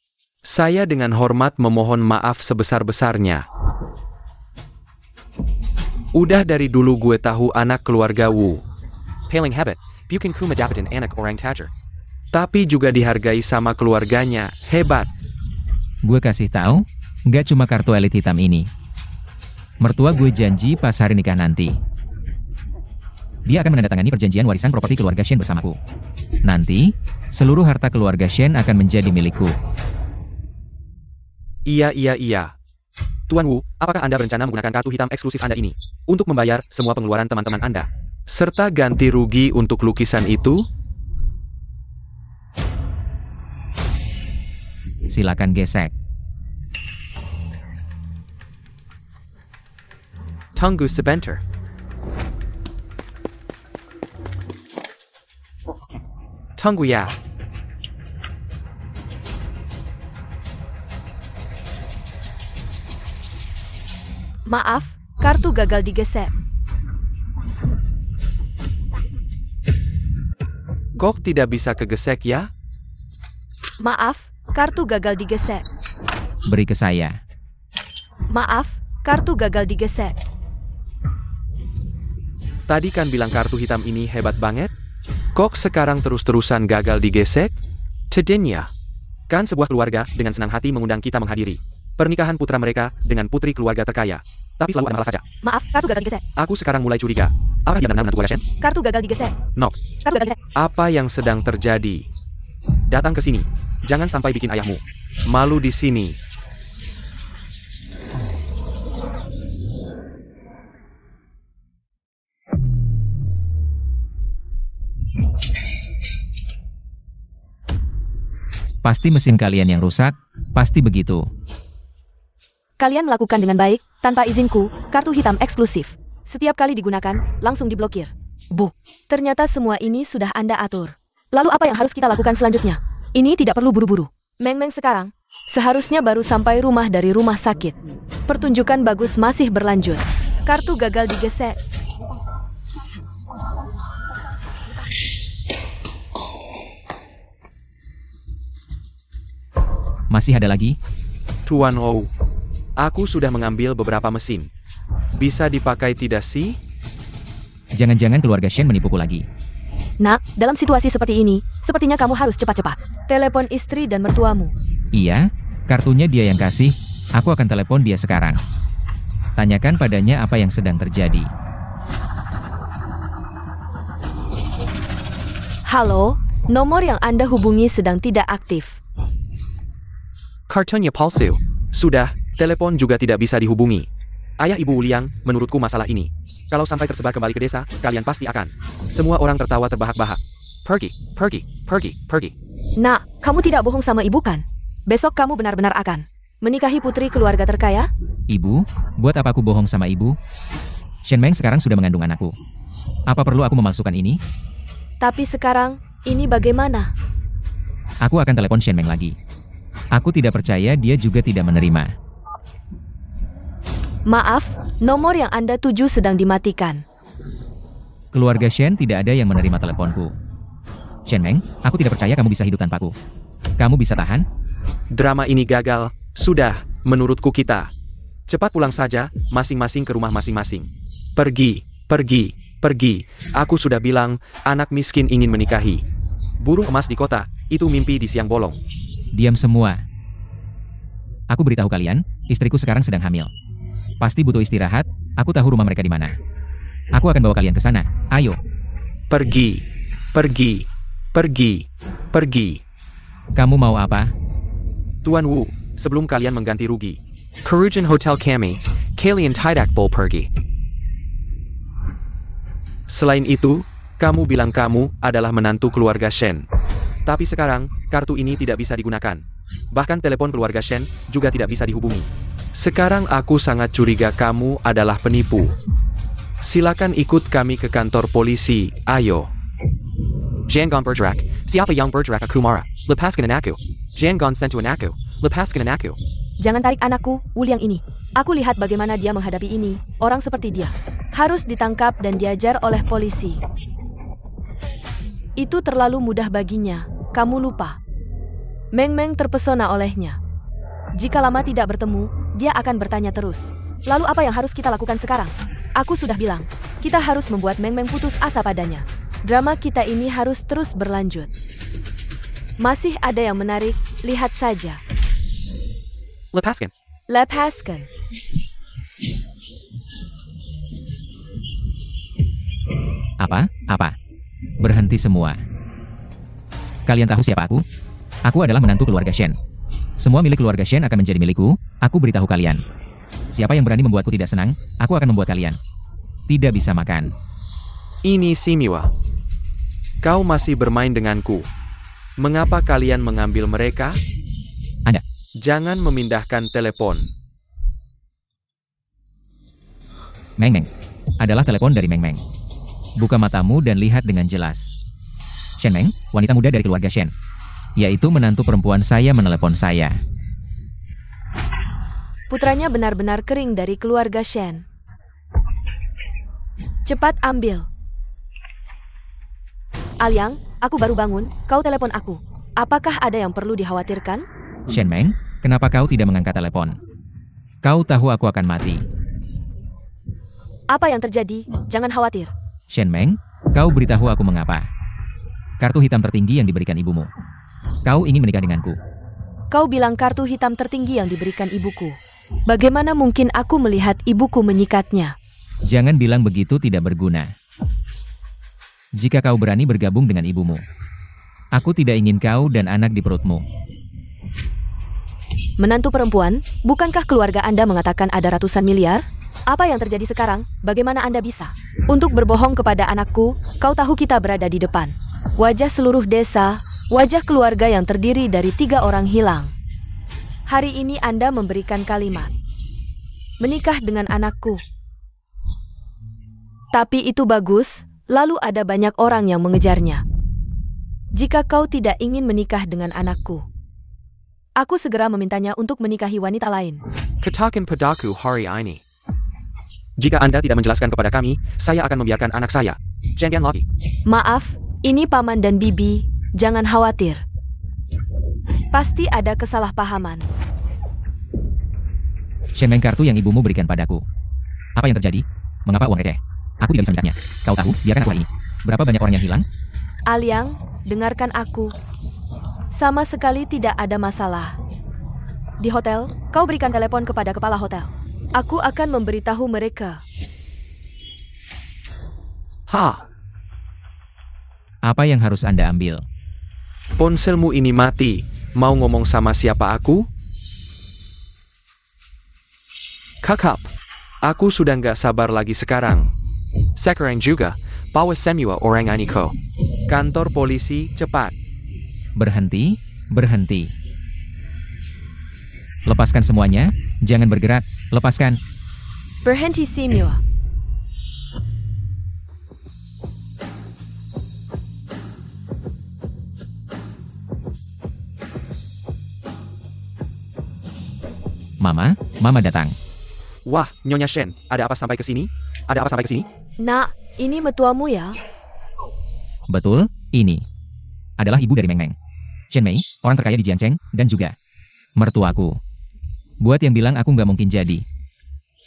Saya dengan hormat memohon maaf sebesar-besarnya. Udah dari dulu gue tahu anak keluarga Wu. Paling hebat, bukan cuma dapetin anak orang tajir. Tapi juga dihargai sama keluarganya, hebat. Gue kasih tahu, nggak cuma kartu elit hitam ini. Mertua gue janji pas hari nikah nanti. Dia akan menandatangani perjanjian warisan properti keluarga Shen bersamaku. Nanti, seluruh harta keluarga Shen akan menjadi milikku. Iya. Tuan Wu, apakah Anda berencana menggunakan kartu hitam eksklusif Anda ini untuk membayar semua pengeluaran teman-teman Anda, serta ganti rugi untuk lukisan itu? Silakan gesek. Tunggu sebentar. Tunggu ya. Maaf, kartu gagal digeser. Kok tidak bisa kegesek ya? Maaf, kartu gagal digeser. Beri ke saya. Maaf, kartu gagal digeser. Tadi kan bilang kartu hitam ini hebat banget? Kok sekarang terus-terusan gagal digesek? Cedinya. Kan sebuah keluarga dengan senang hati mengundang kita menghadiri pernikahan putra mereka dengan putri keluarga terkaya. Tapi selalu ada masalah saja. Maaf, kartu gagal digeser. Aku sekarang mulai curiga. Apakah dia benar-benar menantu keluarga Shen? Kartu gagal digeser. Nok. Kartu gagal digeser. Apa yang sedang terjadi? Datang ke sini. Jangan sampai bikin ayahmu malu di sini. Pasti mesin kalian yang rusak, pasti begitu. Kalian melakukan dengan baik, tanpa izinku, kartu hitam eksklusif. Setiap kali digunakan, langsung diblokir. Bu, ternyata semua ini sudah Anda atur. Lalu apa yang harus kita lakukan selanjutnya? Ini tidak perlu buru-buru. Meng Meng sekarang, seharusnya baru sampai rumah dari rumah sakit. Pertunjukan bagus masih berlanjut. Kartu gagal digesek. Masih ada lagi? Tuan Ou, aku sudah mengambil beberapa mesin. Bisa dipakai tidak sih? Jangan-jangan keluarga Shen menipuku lagi. Nak, dalam situasi seperti ini, sepertinya kamu harus cepat-cepat. Telepon istri dan mertuamu. Iya, kartunya dia yang kasih. Aku akan telepon dia sekarang. Tanyakan padanya apa yang sedang terjadi. Halo, nomor yang Anda hubungi sedang tidak aktif. Kartunya palsu. Sudah, telepon juga tidak bisa dihubungi. Ayah Ibu Wuliang, menurutku masalah ini. Kalau sampai tersebar kembali ke desa, kalian pasti akan. Semua orang tertawa terbahak-bahak. Pergi, pergi, pergi, pergi. Nak, kamu tidak bohong sama ibu kan? Besok kamu benar-benar akan menikahi putri keluarga terkaya? Ibu, buat apa aku bohong sama ibu? Shen Meng sekarang sudah mengandung anakku. Apa perlu aku memalsukan ini? Tapi sekarang, ini bagaimana? Aku akan telepon Shen Meng lagi. Aku tidak percaya dia juga tidak menerima. Maaf, nomor yang Anda tuju sedang dimatikan. Keluarga Shen tidak ada yang menerima teleponku. Shen Meng, aku tidak percaya kamu bisa hidup tanpaku. Kamu bisa tahan? Drama ini gagal. Sudah, menurutku kita. Cepat pulang saja, masing-masing ke rumah masing-masing. Pergi, pergi, pergi. Aku sudah bilang, anak miskin ingin menikahi. Burung emas di kota, itu mimpi di siang bolong. Diam semua. Aku beritahu kalian, istriku sekarang sedang hamil. Pasti butuh istirahat, aku tahu rumah mereka di mana. Aku akan bawa kalian ke sana. Ayo. Pergi, pergi, pergi, pergi. Kamu mau apa? Tuan Wu, sebelum kalian mengganti rugi, Kerugian Hotel kami, kalian tidak boleh pergi. Selain itu, kamu bilang kamu adalah menantu keluarga Shen. Tapi sekarang, kartu ini tidak bisa digunakan. Bahkan telepon keluarga Shen juga tidak bisa dihubungi. Sekarang aku sangat curiga kamu adalah penipu. Silakan ikut kami ke kantor polisi, ayo. Jangan bergerak, siapa yang bergerak aku marah, lepaskan anakku. Jangan sentuh anakku, lepaskan anakku. Jangan tarik anakku, Wuliang ini. Aku lihat bagaimana dia menghadapi ini. Orang seperti dia harus ditangkap dan diajar oleh polisi. Itu terlalu mudah baginya. Kamu lupa. Meng Meng terpesona olehnya. Jika lama tidak bertemu, dia akan bertanya terus. Lalu apa yang harus kita lakukan sekarang? Aku sudah bilang, kita harus membuat Meng Meng putus asa padanya. Drama kita ini harus terus berlanjut. Masih ada yang menarik, lihat saja. Lepaskan. Lepaskan. Apa? Berhenti semua. Kalian tahu siapa aku? Aku adalah menantu keluarga Shen. Semua milik keluarga Shen akan menjadi milikku, aku beritahu kalian. Siapa yang berani membuatku tidak senang, aku akan membuat kalian tidak bisa makan. Ini Simiwa. Kau masih bermain denganku. Mengapa kalian mengambil mereka? Anda. Jangan memindahkan telepon. Meng Meng. Adalah telepon dari Meng Meng. Buka matamu dan lihat dengan jelas. Shen Meng, wanita muda dari keluarga Shen. Yaitu menantu perempuan saya menelepon saya. Putranya benar-benar kering dari keluarga Shen. Cepat ambil. Alyang, aku baru bangun, kau telepon aku. Apakah ada yang perlu dikhawatirkan? Shen Meng, kenapa kau tidak mengangkat telepon? Kau tahu aku akan mati. Apa yang terjadi? Jangan khawatir. Shen Meng, kau beritahu aku mengapa. Kartu hitam tertinggi yang diberikan ibumu. Kau ingin menikah denganku. Kau bilang kartu hitam tertinggi yang diberikan ibuku. Bagaimana mungkin aku melihat ibuku menyikatnya? Jangan bilang begitu, tidak berguna. Jika kau berani bergabung dengan ibumu. Aku tidak ingin kau dan anak di perutmu. Menantu perempuan, bukankah keluarga Anda mengatakan ada ratusan miliar? Apa yang terjadi sekarang? Bagaimana Anda bisa? Untuk berbohong kepada anakku, kau tahu kita berada di depan. Wajah seluruh desa, wajah keluarga yang terdiri dari 3 orang hilang. Hari ini Anda memberikan kalimat. Menikah dengan anakku. Tapi itu bagus, lalu ada banyak orang yang mengejarnya. Jika kau tidak ingin menikah dengan anakku, aku segera memintanya untuk menikahi wanita lain. Katakan padaku hari ini. Jika Anda tidak menjelaskan kepada kami, saya akan membiarkan anak saya. Jangan lagi. Maaf, ini paman dan bibi, jangan khawatir. Pasti ada kesalahpahaman. Shen Meng, kartu yang ibumu berikan padaku. Apa yang terjadi? Mengapa uang receh? Aku tidak bisa melihatnya. Kau tahu, biarkan akulah ini. Berapa banyak orang yang hilang? Aliang, dengarkan aku. Sama sekali tidak ada masalah. Di hotel, kau berikan telepon kepada kepala hotel. Aku akan memberitahu mereka. Ha, Apa yang harus Anda ambil? ponselmu ini mati. Mau ngomong sama siapa aku? Kakap, aku sudah nggak sabar lagi sekarang. Sekarang juga, bawa semua orang ini ke kantor polisi cepat. Berhenti, berhenti. Lepaskan semuanya, jangan bergerak, lepaskan. Berhenti semua. Mama datang. Wah, Nyonya Shen, ada apa sampai ke sini? Ada apa sampai ke sini? Nak, ini mertuamu ya? Betul, ini adalah ibu dari Meng Meng. Shen Mei, orang terkaya di Jiangcheng, dan juga mertuaku. Buat yang bilang aku nggak mungkin jadi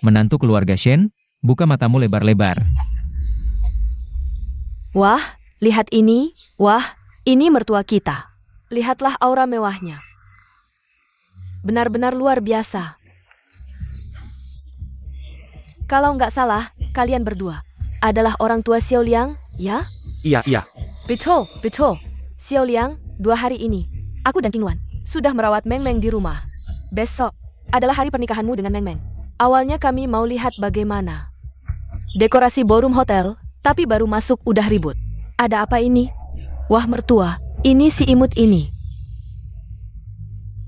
menantu keluarga Shen, buka matamu lebar-lebar. Wah, lihat ini. Wah, ini mertua kita. Lihatlah aura mewahnya. Benar-benar luar biasa. Kalau nggak salah, kalian berdua adalah orang tua Xiao Liang, ya? Iya. Betul, betul. Xiao Liang, 2 hari ini, aku dan King Wan sudah merawat Meng Meng di rumah. Besok adalah hari pernikahanmu dengan Meng Meng. Awalnya kami mau lihat bagaimana dekorasi ballroom hotel, tapi baru masuk udah ribut. Ada apa ini? Wah mertua, ini si imut ini.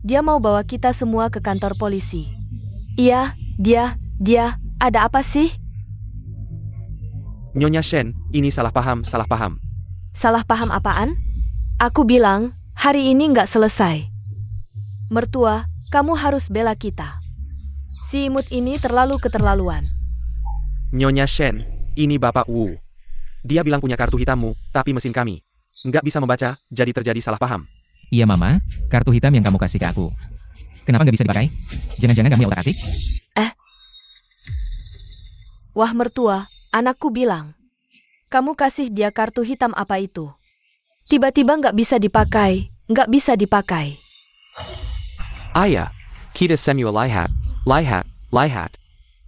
Dia mau bawa kita semua ke kantor polisi. Iya, dia, ada apa sih? Nyonya Shen, ini salah paham. Salah paham apaan? Aku bilang, hari ini nggak selesai. Mertua, kamu harus bela kita. Si imut ini terlalu keterlaluan. Nyonya Shen, ini Bapak Wu. Dia bilang punya kartu hitammu, tapi mesin kami nggak bisa membaca, jadi terjadi salah paham. Iya Mama, kartu hitam yang kamu kasih ke aku. Kenapa nggak bisa dipakai? Jangan-jangan kamu otak-atik? Wah mertua, anakku bilang, kamu kasih dia kartu hitam apa itu? Tiba-tiba nggak bisa dipakai. Ayah, kita semua lihat.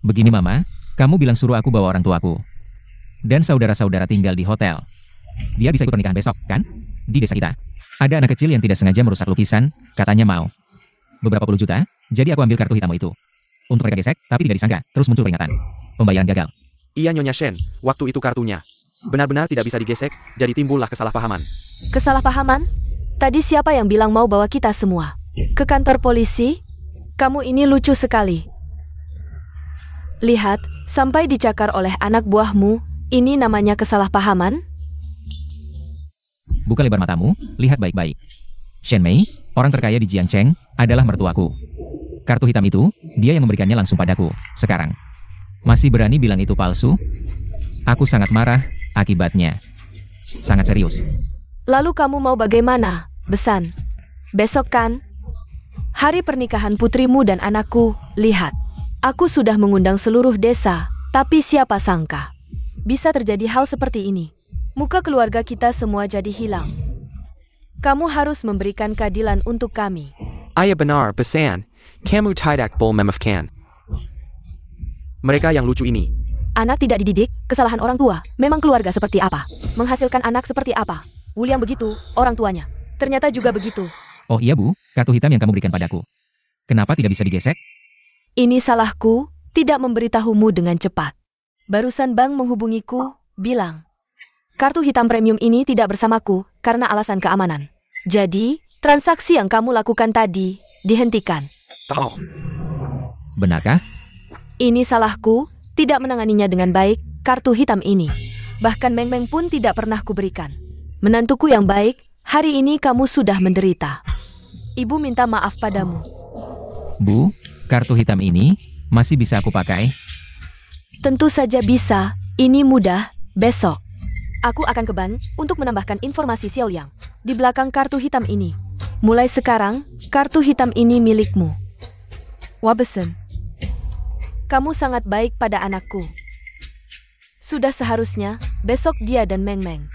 Begini Mama, kamu bilang suruh aku bawa orang tuaku. Dan saudara-saudara tinggal di hotel. Dia bisa ikut pernikahan besok, kan? Di desa kita. Ada anak kecil yang tidak sengaja merusak lukisan, katanya mau beberapa puluh juta, jadi aku ambil kartu hitammu itu. Untuk mereka gesek, tapi tidak disangka, terus muncul peringatan. Pembayaran gagal. Iya Nyonya Shen, waktu itu kartunya benar-benar tidak bisa digesek, jadi timbullah kesalahpahaman. Kesalahpahaman? Tadi siapa yang bilang mau bawa kita semua ke kantor polisi? Kamu ini lucu sekali. Lihat, sampai dicakar oleh anak buahmu, ini namanya kesalahpahaman? Buka lebar matamu, lihat baik-baik. Shen Mei, orang terkaya di Jiangcheng, adalah mertuaku. Kartu hitam itu, dia yang memberikannya langsung padaku, sekarang. Masih berani bilang itu palsu? Aku sangat marah, akibatnya. Sangat serius. Lalu kamu mau bagaimana, Besan? Besok kan? Hari pernikahan putrimu dan anakku, lihat. Aku sudah mengundang seluruh desa, tapi siapa sangka bisa terjadi hal seperti ini. Muka keluarga kita semua jadi hilang. Kamu harus memberikan keadilan untuk kami. Ayah benar, Besan. Kamu tidak boleh memaafkan mereka yang lucu ini. Anak tidak dididik, kesalahan orang tua. Memang keluarga seperti apa? Menghasilkan anak seperti apa? William begitu, orang tuanya. Ternyata juga begitu. Oh iya Bu, kartu hitam yang kamu berikan padaku. Kenapa tidak bisa digesek? Ini salahku, tidak memberitahumu dengan cepat. Barusan bank menghubungiku, bilang, kartu hitam premium ini tidak bersamaku karena alasan keamanan. Jadi, transaksi yang kamu lakukan tadi dihentikan. Oh, Benarkah? Ini salahku, tidak menanganinya dengan baik, kartu hitam ini. Bahkan Meng Meng pun tidak pernah kuberikan. Menantuku yang baik, hari ini kamu sudah menderita. Ibu minta maaf padamu. Bu, kartu hitam ini masih bisa aku pakai? Tentu saja bisa, ini mudah, besok. Aku akan ke Ban untuk menambahkan informasi Xiao Liang di belakang kartu hitam ini. Mulai sekarang, kartu hitam ini milikmu. Wabesen. Kamu sangat baik pada anakku. Sudah seharusnya, besok dia dan Meng Meng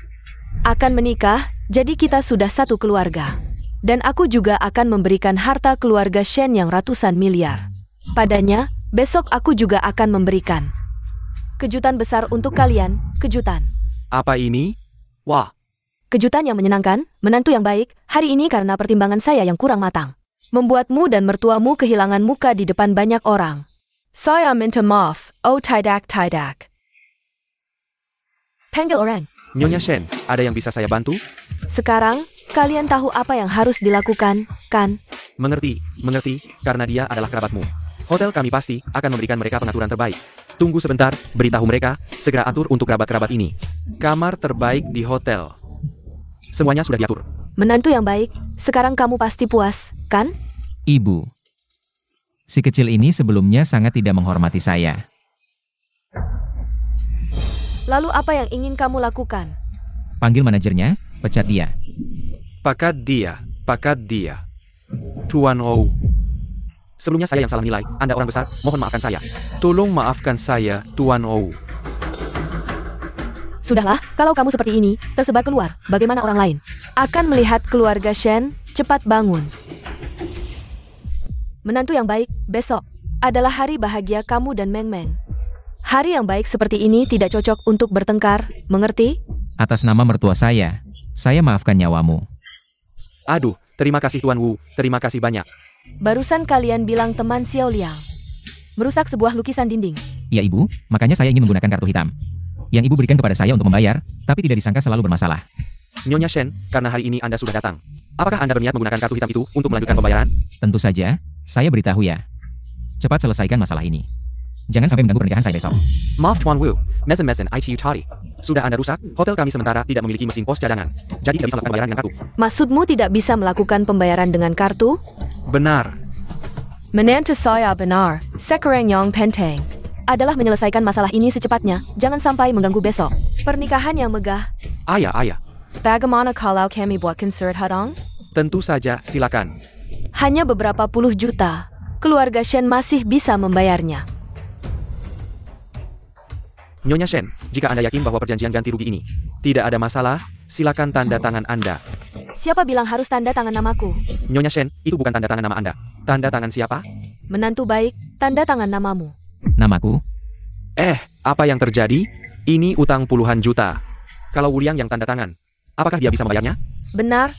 akan menikah, jadi kita sudah satu keluarga. Dan aku juga akan memberikan harta keluarga Shen yang ratusan miliar. Padanya, besok aku juga akan memberikan kejutan besar untuk kalian, kejutan. Apa ini? Wah, Kejutan yang menyenangkan, menantu yang baik, hari ini karena pertimbangan saya yang kurang matang. Membuatmu dan mertuamu kehilangan muka di depan banyak orang. Saya minta maaf, oh tidak. Panggil orang. Nyonya Shen, ada yang bisa saya bantu? Sekarang, kalian tahu apa yang harus dilakukan, kan? Mengerti, karena dia adalah kerabatmu. Hotel kami pasti akan memberikan mereka pengaturan terbaik. Tunggu sebentar, beritahu mereka, segera atur untuk kerabat-kerabat ini. Kamar terbaik di hotel. Semuanya sudah diatur. Menantu yang baik, sekarang kamu pasti puas, kan? Ibu, si kecil ini sebelumnya sangat tidak menghormati saya. Lalu apa yang ingin kamu lakukan? Panggil manajernya, pecat dia. Pakat dia. Tuan Ou. Sebelumnya saya yang salah nilai, Anda orang besar, mohon maafkan saya. Tolong maafkan saya, Tuan Ou. Sudahlah, kalau kamu seperti ini, tersebar keluar, bagaimana orang lain akan melihat keluarga Shen, cepat bangun. Menantu yang baik, besok adalah hari bahagia kamu dan Meng Meng. Hari yang baik seperti ini tidak cocok untuk bertengkar, mengerti? Atas nama mertua saya maafkan nyawamu. Aduh, terima kasih Tuan Wu, terima kasih banyak. Barusan kalian bilang teman Xiao Liang merusak sebuah lukisan dinding. Ya ibu, makanya saya ingin menggunakan kartu hitam yang ibu berikan kepada saya untuk membayar, tapi tidak disangka selalu bermasalah. Nyonya Shen, karena hari ini Anda sudah datang. Apakah Anda berniat menggunakan kartu hitam itu untuk melanjutkan pembayaran? Tentu saja, saya beritahu ya. Cepat selesaikan masalah ini. Jangan sampai mengganggu pernikahan saya besok. Maaf Tuan Wu, mesin ITU tadi. Sudah Anda rusak, hotel kami sementara tidak memiliki mesin pos cadangan. Jadi tidak bisa melakukan pembayaran dengan kartu. Maksudmu tidak bisa melakukan pembayaran dengan kartu? Benar. Menantu saya benar, sekarang yang penting adalah menyelesaikan masalah ini secepatnya, jangan sampai mengganggu besok. Pernikahan yang megah. Ayah. Bagaimana kalau kami buat konser hadang? Tentu saja, silakan. Hanya beberapa puluh juta, keluarga Shen masih bisa membayarnya. Nyonya Shen, jika Anda yakin bahwa perjanjian ganti rugi ini tidak ada masalah, silakan tanda tangan Anda. Siapa bilang harus tanda tangan namaku? Nyonya Shen, itu bukan tanda tangan nama Anda. Tanda tangan siapa? Menantu baik, tanda tangan namamu. Namaku? Apa yang terjadi? Ini utang puluhan juta. Kalau Wu Liang yang tanda tangan, apakah dia bisa membayarnya? Benar.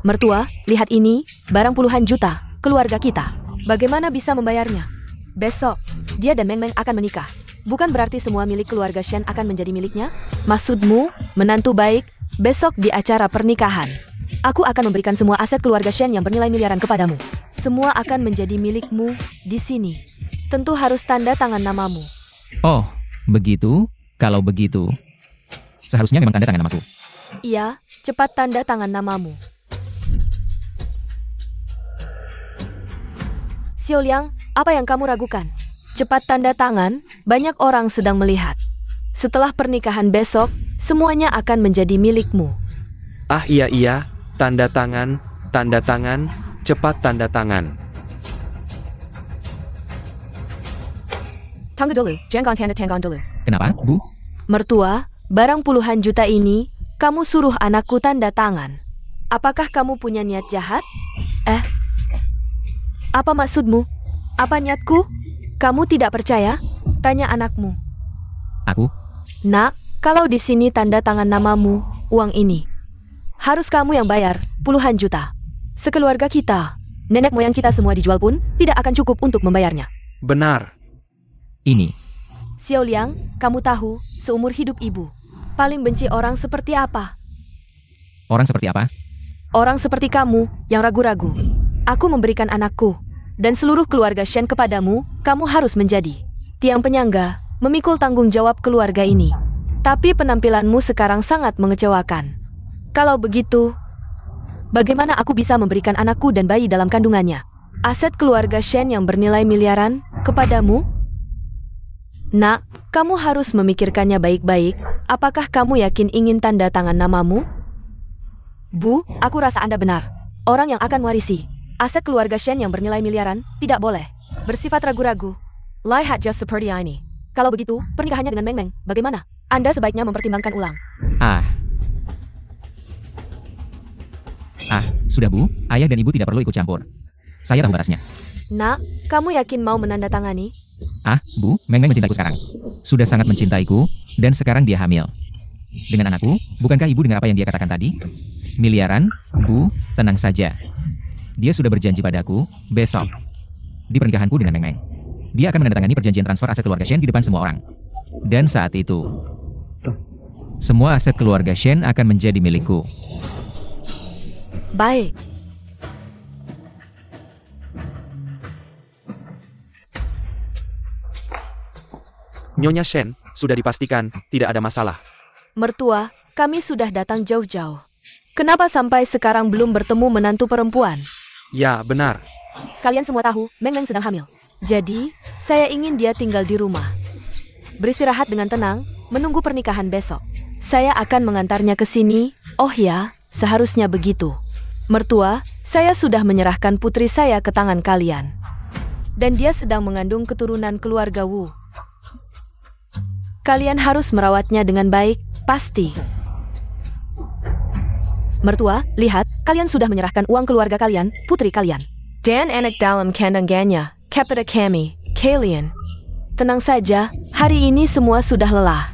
Mertua, lihat ini, barang puluhan juta, keluarga kita. Bagaimana bisa membayarnya? Besok, dia dan Meng Meng akan menikah. Bukan berarti semua milik keluarga Shen akan menjadi miliknya? Maksudmu, menantu baik, besok di acara pernikahan. Aku akan memberikan semua aset keluarga Shen yang bernilai miliaran kepadamu. Semua akan menjadi milikmu di sini. Tentu harus tanda tangan namamu. Oh, begitu? Kalau begitu, seharusnya memang tanda tangan namaku. Iya, cepat tanda tangan namamu. Xiao Liang, apa yang kamu ragukan? Cepat tanda tangan, banyak orang sedang melihat. Setelah pernikahan besok, semuanya akan menjadi milikmu. Iya, tanda tangan, cepat tanda tangan. Tunggu dulu, jangan tanda tangan dulu. Kenapa, Bu? Mertua, barang puluhan juta ini, kamu suruh anakku tanda tangan. Apakah kamu punya niat jahat? Apa maksudmu? Apa niatku? Kamu tidak percaya? Tanya anakmu. Aku? Nak, kalau di sini tanda tangan namamu, uang ini harus kamu yang bayar, puluhan juta. Sekeluarga kita, nenek moyang kita semua dijual pun tidak akan cukup untuk membayarnya. Benar. Ini. Xiao Liang, kamu tahu, seumur hidup ibu paling benci orang seperti apa? Orang seperti apa? Orang seperti kamu, yang ragu-ragu. Aku memberikan anakku dan seluruh keluarga Shen kepadamu, kamu harus menjadi tiang penyangga, memikul tanggung jawab keluarga ini. Tapi penampilanmu sekarang sangat mengecewakan. Kalau begitu, bagaimana aku bisa memberikan anakku dan bayi dalam kandungannya, aset keluarga Shen yang bernilai miliaran, kepadamu? Nak, kamu harus memikirkannya baik-baik. Apakah kamu yakin ingin tanda tangan namamu? Bu, aku rasa Anda benar. Orang yang akan warisi aset keluarga Shen yang bernilai miliaran tidak boleh bersifat ragu-ragu. Lihat just seperti ini. Kalau begitu, pernikahannya dengan Meng Meng, bagaimana? Anda sebaiknya mempertimbangkan ulang. Sudah Bu, ayah dan ibu tidak perlu ikut campur. Saya tahu batasnya. Nak, kamu yakin mau menandatangani? Bu, Meng Meng mencintaiku sekarang. Sudah sangat mencintaiku, dan sekarang dia hamil. Dengan anakku, bukankah ibu dengar apa yang dia katakan tadi? Miliaran, Bu, tenang saja. Dia sudah berjanji padaku, besok, di pernikahanku dengan Meng Meng. Dia akan menandatangani perjanjian transfer aset keluarga Shen di depan semua orang. Dan saat itu, semua aset keluarga Shen akan menjadi milikku. Baik. Nyonya Shen, sudah dipastikan, tidak ada masalah. Mertua, kami sudah datang jauh-jauh. Kenapa sampai sekarang belum bertemu menantu perempuan? Ya, benar. Kalian semua tahu, Meng Meng sedang hamil. Jadi, saya ingin dia tinggal di rumah. Beristirahat dengan tenang, menunggu pernikahan besok. Saya akan mengantarnya ke sini. Oh ya, seharusnya begitu. Mertua, saya sudah menyerahkan putri saya ke tangan kalian. Dan dia sedang mengandung keturunan keluarga Wu. Kalian harus merawatnya dengan baik, pasti. Mertua, lihat, kalian sudah menyerahkan uang keluarga kalian, putri kalian. Dan anak dalam kandungannya, kepada kami, kalian. Tenang saja, hari ini semua sudah lelah.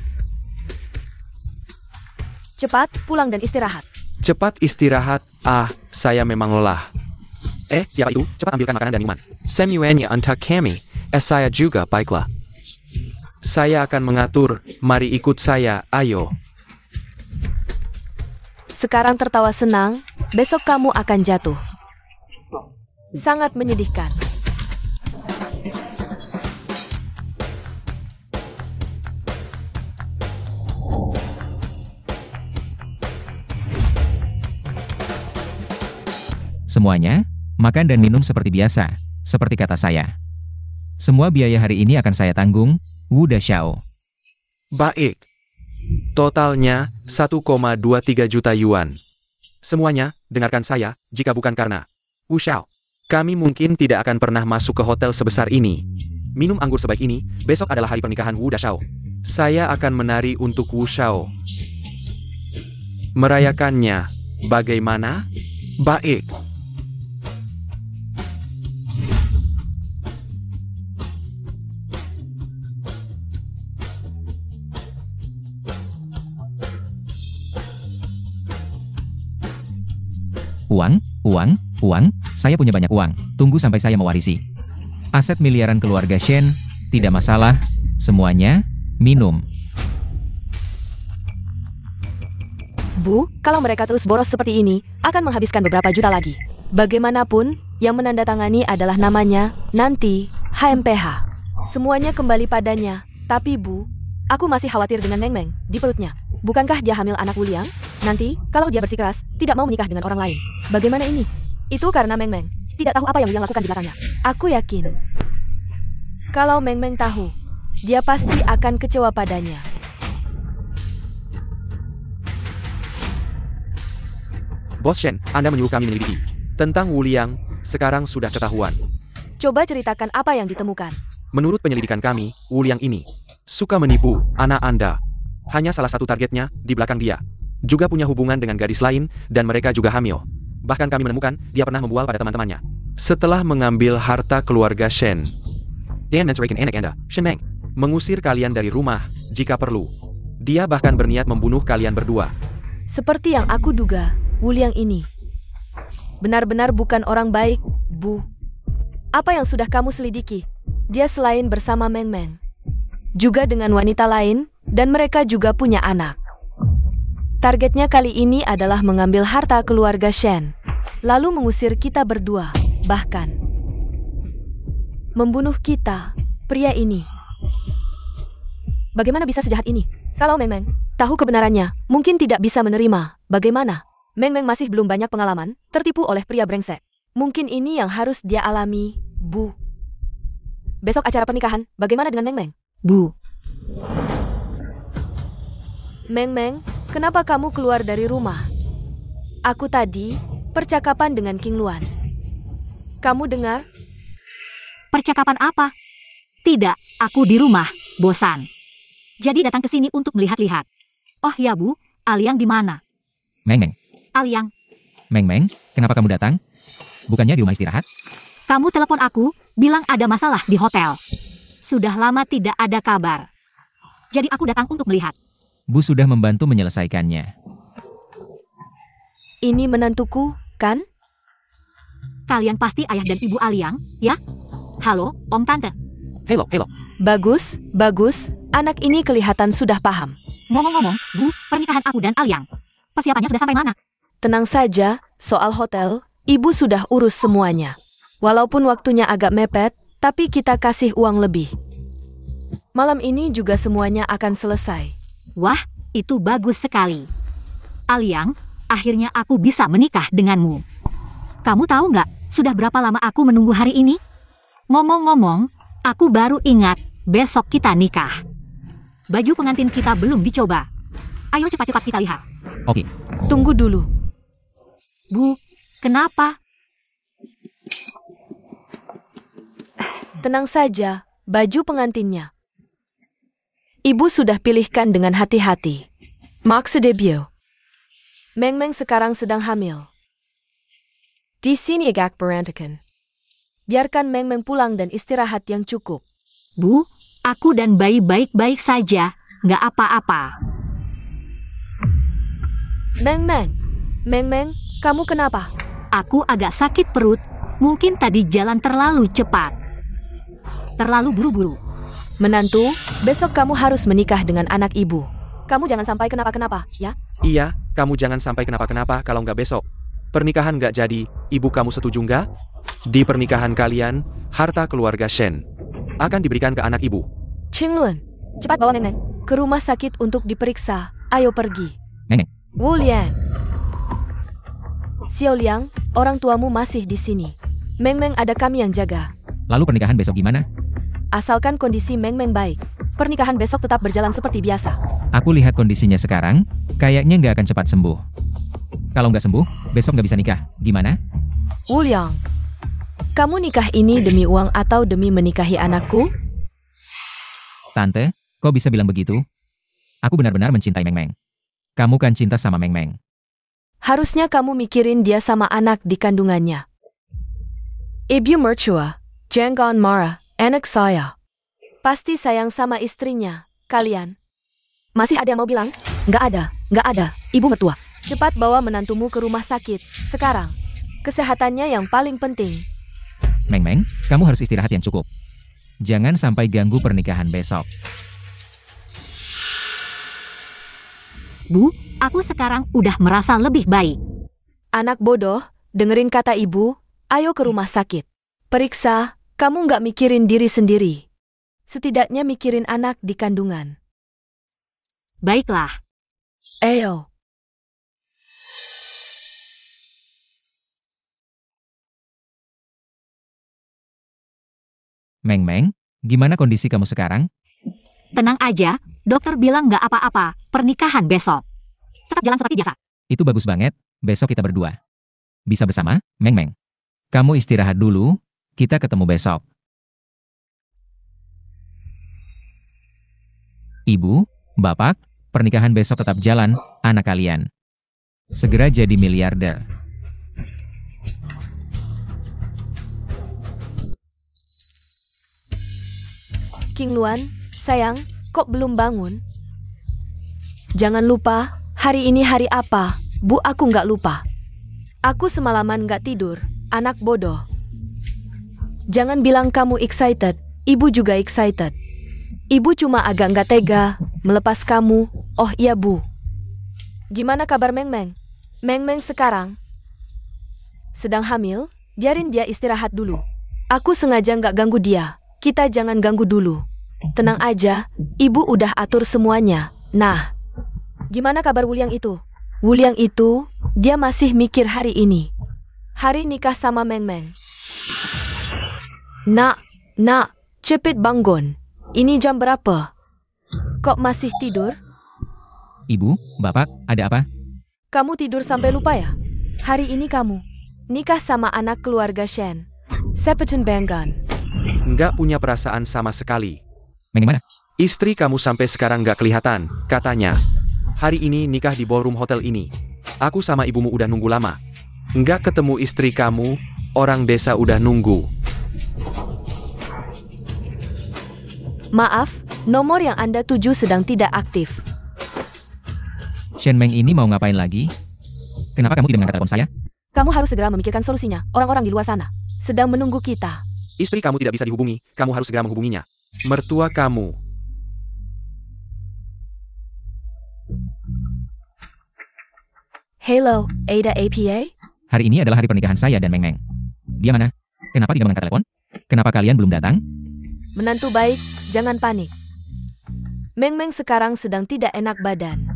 Cepat, pulang dan istirahat. Cepat istirahat, saya memang lelah. Siapa itu? Cepat ambilkan makanan dan minuman. Semuanya untuk kami, saya juga, baiklah. Saya akan mengatur, mari ikut saya, ayo. Sekarang tertawa senang, besok kamu akan jatuh. Sangat menyedihkan. Semuanya, makan dan minum seperti biasa, seperti kata saya. Semua biaya hari ini akan saya tanggung, Wu Dashao. Baik. Totalnya 1,23 juta yuan. Semuanya, dengarkan saya, jika bukan karena Wu Shao, kami mungkin tidak akan pernah masuk ke hotel sebesar ini. Minum anggur sebaik ini, besok adalah hari pernikahan Wu Dashao. Saya akan menari untuk Wu Shao. Merayakannya, bagaimana? Baik. Uang, saya punya banyak uang, tunggu sampai saya mewarisi. Aset miliaran keluarga Shen, tidak masalah, semuanya, minum. Bu, kalau mereka terus boros seperti ini, akan menghabiskan beberapa juta lagi. Bagaimanapun, yang menandatangani adalah namanya, nanti, HMPH. Semuanya kembali padanya, tapi Bu, aku masih khawatir dengan Meng Meng, di perutnya. Bukankah dia hamil anak Wu Liang? Nanti, kalau dia bersikeras, tidak mau menikah dengan orang lain. Bagaimana ini? Itu karena Meng Meng tidak tahu apa yang Liang lakukan di belakangnya. Aku yakin, kalau Meng Meng tahu, dia pasti akan kecewa padanya. Bos Shen, Anda menyuruh kami menyelidiki. Tentang Wu Liang, sekarang sudah ketahuan. Coba ceritakan apa yang ditemukan. Menurut penyelidikan kami, Wu Liang ini suka menipu anak Anda. Hanya salah satu targetnya di belakang dia. Juga punya hubungan dengan gadis lain, dan mereka juga hamil. Bahkan kami menemukan, dia pernah membual pada teman-temannya. Setelah mengambil harta keluarga Shen, dia menceraikan anak Anda, Shen Meng, mengusir kalian dari rumah, jika perlu. Dia bahkan berniat membunuh kalian berdua. Seperti yang aku duga, Wu Liang ini benar-benar bukan orang baik, Bu. Apa yang sudah kamu selidiki? Dia selain bersama Meng Meng, juga dengan wanita lain, dan mereka juga punya anak. Targetnya kali ini adalah mengambil harta keluarga Shen, lalu mengusir kita berdua. Bahkan, membunuh kita, pria ini. Bagaimana bisa sejahat ini? Kalau Meng Meng tahu kebenarannya, mungkin tidak bisa menerima. Bagaimana? Meng Meng masih belum banyak pengalaman, tertipu oleh pria brengsek. Mungkin ini yang harus dia alami, Bu. Besok acara pernikahan, bagaimana dengan Meng Meng? Bu, Meng Meng, kenapa kamu keluar dari rumah? Aku tadi percakapan dengan King Luan. Kamu dengar? percakapan apa? Tidak, aku di rumah, bosan. Jadi datang ke sini untuk melihat-lihat. Oh ya Bu, Aliang di mana? Meng Meng, Aliang, Meng Meng, kenapa kamu datang? Bukannya di rumah istirahat? kamu telepon aku, bilang ada masalah di hotel. Sudah lama tidak ada kabar. Jadi aku datang untuk melihat. Bu sudah membantu menyelesaikannya. Ini menantuku, kan? Kalian pasti ayah dan ibu Aliang, ya? Halo, Om Tante. Halo, halo. Bagus, bagus. Anak ini kelihatan sudah paham. Ngomong-ngomong, Bu, pernikahan aku dan Aliang. Persiapannya sudah sampai mana? Tenang saja, soal hotel, ibu sudah urus semuanya. Walaupun waktunya agak mepet, tapi kita kasih uang lebih. Malam ini juga semuanya akan selesai. Wah, itu bagus sekali. Aliang, akhirnya aku bisa menikah denganmu. Kamu tahu nggak, sudah berapa lama aku menunggu hari ini? Ngomong-ngomong, aku baru ingat, besok kita nikah. Baju pengantin kita belum dicoba. Ayo cepat-cepat kita lihat. Oke, Tunggu dulu. Bu, kenapa? Tenang saja, baju pengantinnya. Ibu sudah pilihkan dengan hati-hati. Max debut. Meng Meng sekarang sedang hamil. Di sini agak berantakan. Biarkan Meng Meng pulang dan istirahat yang cukup. Bu, aku dan bayi baik-baik saja, nggak apa-apa. Meng Meng, Meng Meng, kamu kenapa? Aku agak sakit perut, mungkin tadi jalan terlalu cepat. Terlalu buru-buru. Menantu, besok kamu harus menikah dengan anak ibu. Kamu jangan sampai kenapa-kenapa, ya? Iya, kamu jangan sampai kenapa-kenapa kalau nggak besok. Pernikahan nggak jadi, ibu kamu setuju nggak? Di pernikahan kalian, harta keluarga Shen akan diberikan ke anak ibu. Qinglun, cepat bawa Meng Meng ke rumah sakit untuk diperiksa. Ayo pergi. Meng Meng, Wu Lian. Xiao Liang, orang tuamu masih di sini. Meng Meng ada kami yang jaga. lalu pernikahan besok gimana? Asalkan kondisi Meng Meng baik, pernikahan besok tetap berjalan seperti biasa. Aku lihat kondisinya sekarang, kayaknya nggak akan cepat sembuh. Kalau nggak sembuh, besok nggak bisa nikah. Gimana? Wu Liang, kamu nikah ini demi uang atau demi menikahi anakku? Tante, kok bisa bilang begitu? Aku benar-benar mencintai Meng Meng. Kamu kan cinta sama Meng Meng. Harusnya kamu mikirin dia sama anak di kandungannya. Ibu mertua, jangan marah, anak saya. Pasti sayang sama istrinya, kalian. Masih ada yang mau bilang? Nggak ada, ibu mertua. Cepat bawa menantumu ke rumah sakit, sekarang. Kesehatannya yang paling penting. Meng Meng, kamu harus istirahat yang cukup. Jangan sampai ganggu pernikahan besok. Bu, aku sekarang udah merasa lebih baik. Anak bodoh, dengerin kata ibu, ayo ke rumah sakit. Periksa, kamu nggak mikirin diri sendiri. Setidaknya mikirin anak di kandungan. Baiklah. Ayo. Meng Meng, gimana kondisi kamu sekarang? Tenang aja, dokter bilang nggak apa-apa, pernikahan besok. Tetap jalan seperti biasa. Itu bagus banget, besok kita berdua. Bisa bersama, Meng Meng. Kamu istirahat dulu, kita ketemu besok. Ibu, Bapak, pernikahan besok tetap jalan, anak kalian. Segera jadi miliarder. King Luan, sayang, kok belum bangun? Jangan lupa, hari ini hari apa? Bu, aku nggak lupa. Aku semalaman nggak tidur, anak bodoh. Jangan bilang kamu excited, ibu juga excited. Ibu cuma agak nggak tega, melepas kamu. Oh iya Bu. Gimana kabar Meng Meng? Meng Meng sekarang sedang hamil, biarin dia istirahat dulu. Aku sengaja nggak ganggu dia. Kita jangan ganggu dulu. Tenang aja, ibu udah atur semuanya. Nah, gimana kabar Wuliang itu? Wuliang itu, dia masih mikir hari ini. Hari nikah sama Meng Meng. Nak, cepet bangun. Ini jam berapa? Kok masih tidur? Ibu, Bapak, ada apa? Kamu tidur sampai lupa ya? Hari ini kamu nikah sama anak keluarga Shen. Sepeten Banggan. Nggak punya perasaan sama sekali. Meng mana? Istri kamu sampai sekarang nggak kelihatan, katanya. Hari ini nikah di ballroom hotel ini. Aku sama ibumu udah nunggu lama. Nggak ketemu istri kamu, orang desa udah nunggu. Maaf, nomor yang Anda tuju sedang tidak aktif. Shen Meng ini mau ngapain lagi? Kenapa kamu tidak mengangkat telepon saya? Kamu harus segera memikirkan solusinya. Orang-orang di luar sana sedang menunggu kita. Istri kamu tidak bisa dihubungi, kamu harus segera menghubunginya. Mertua kamu. Hello, Ada APA? Hari ini adalah hari pernikahan saya dan Meng Meng. Dia mana? Kenapa tidak mengangkat telepon? Kenapa kalian belum datang? Menantu baik, jangan panik. Meng Meng sekarang sedang tidak enak badan.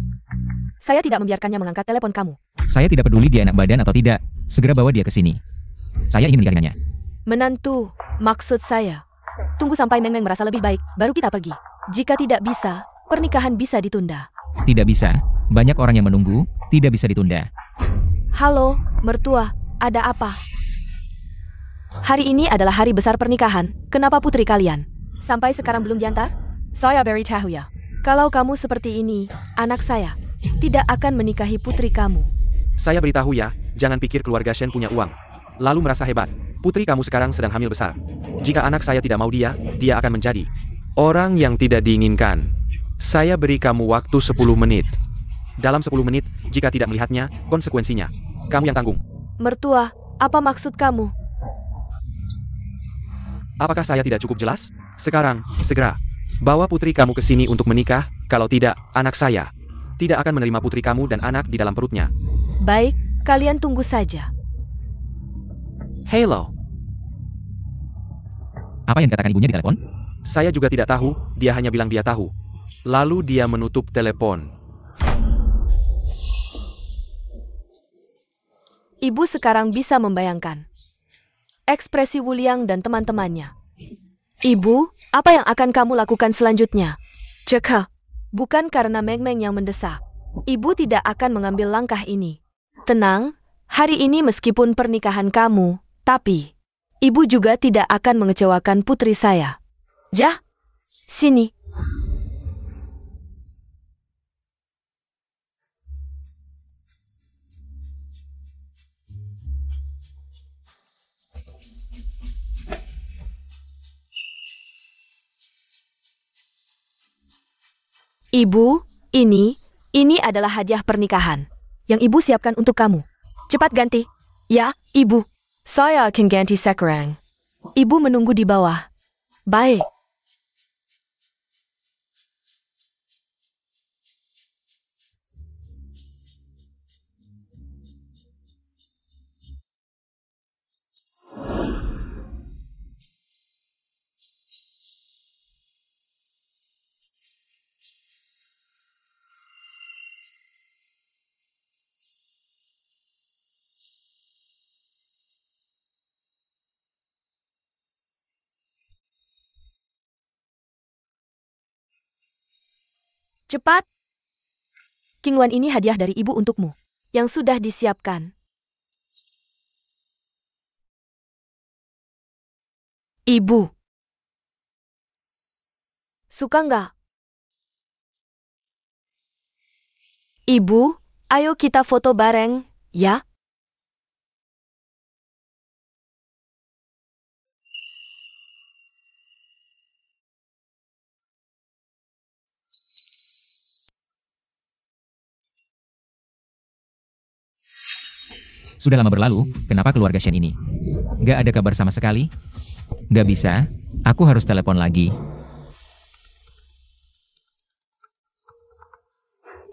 Saya tidak membiarkannya mengangkat telepon kamu. Saya tidak peduli dia enak badan atau tidak. Segera bawa dia ke sini. Saya ingin menikah dengannya. Menantu, maksud saya. Tunggu sampai Meng Meng merasa lebih baik, baru kita pergi. Jika tidak bisa, pernikahan bisa ditunda. Tidak bisa. Banyak orang yang menunggu. Tidak bisa ditunda. Halo, mertua, ada apa? Hari ini adalah hari besar pernikahan. Kenapa putri kalian sampai sekarang belum diantar? Saya beritahu ya. Kalau kamu seperti ini, anak saya tidak akan menikahi putri kamu. Saya beritahu ya, jangan pikir keluarga Shen punya uang. Lalu merasa hebat. Putri kamu sekarang sedang hamil besar. Jika anak saya tidak mau dia akan menjadi orang yang tidak diinginkan. Saya beri kamu waktu 10 menit. Dalam 10 menit, jika tidak melihatnya, konsekuensinya kamu yang tanggung. Mertua, apa maksud kamu? Apakah saya tidak cukup jelas? Sekarang, segera bawa putri kamu ke sini untuk menikah. Kalau tidak, anak saya tidak akan menerima putri kamu dan anak di dalam perutnya. Baik, kalian tunggu saja. Hello. Apa yang dikatakan ibunya di telepon? Saya juga tidak tahu, dia hanya bilang dia tahu. Lalu dia menutup telepon. Ibu sekarang bisa membayangkan ekspresi Wuliang dan teman-temannya. Ibu, apa yang akan kamu lakukan selanjutnya? Cekha, bukan karena Meng Meng yang mendesak. Ibu tidak akan mengambil langkah ini. Tenang, hari ini meskipun pernikahan kamu, tapi ibu juga tidak akan mengecewakan putri saya. Jah, sini. Ibu, ini adalah hadiah pernikahan yang ibu siapkan untuk kamu. Cepat ganti. Ya, ibu. Saya akan ganti sekarang. Ibu menunggu di bawah. Baik. Cepat. Qingwan ini hadiah dari ibu untukmu, yang sudah disiapkan. Ibu. Suka nggak? Ibu, ayo kita foto bareng, ya? Sudah lama berlalu, kenapa keluarga Shen ini? Nggak ada kabar sama sekali? Nggak bisa, aku harus telepon lagi.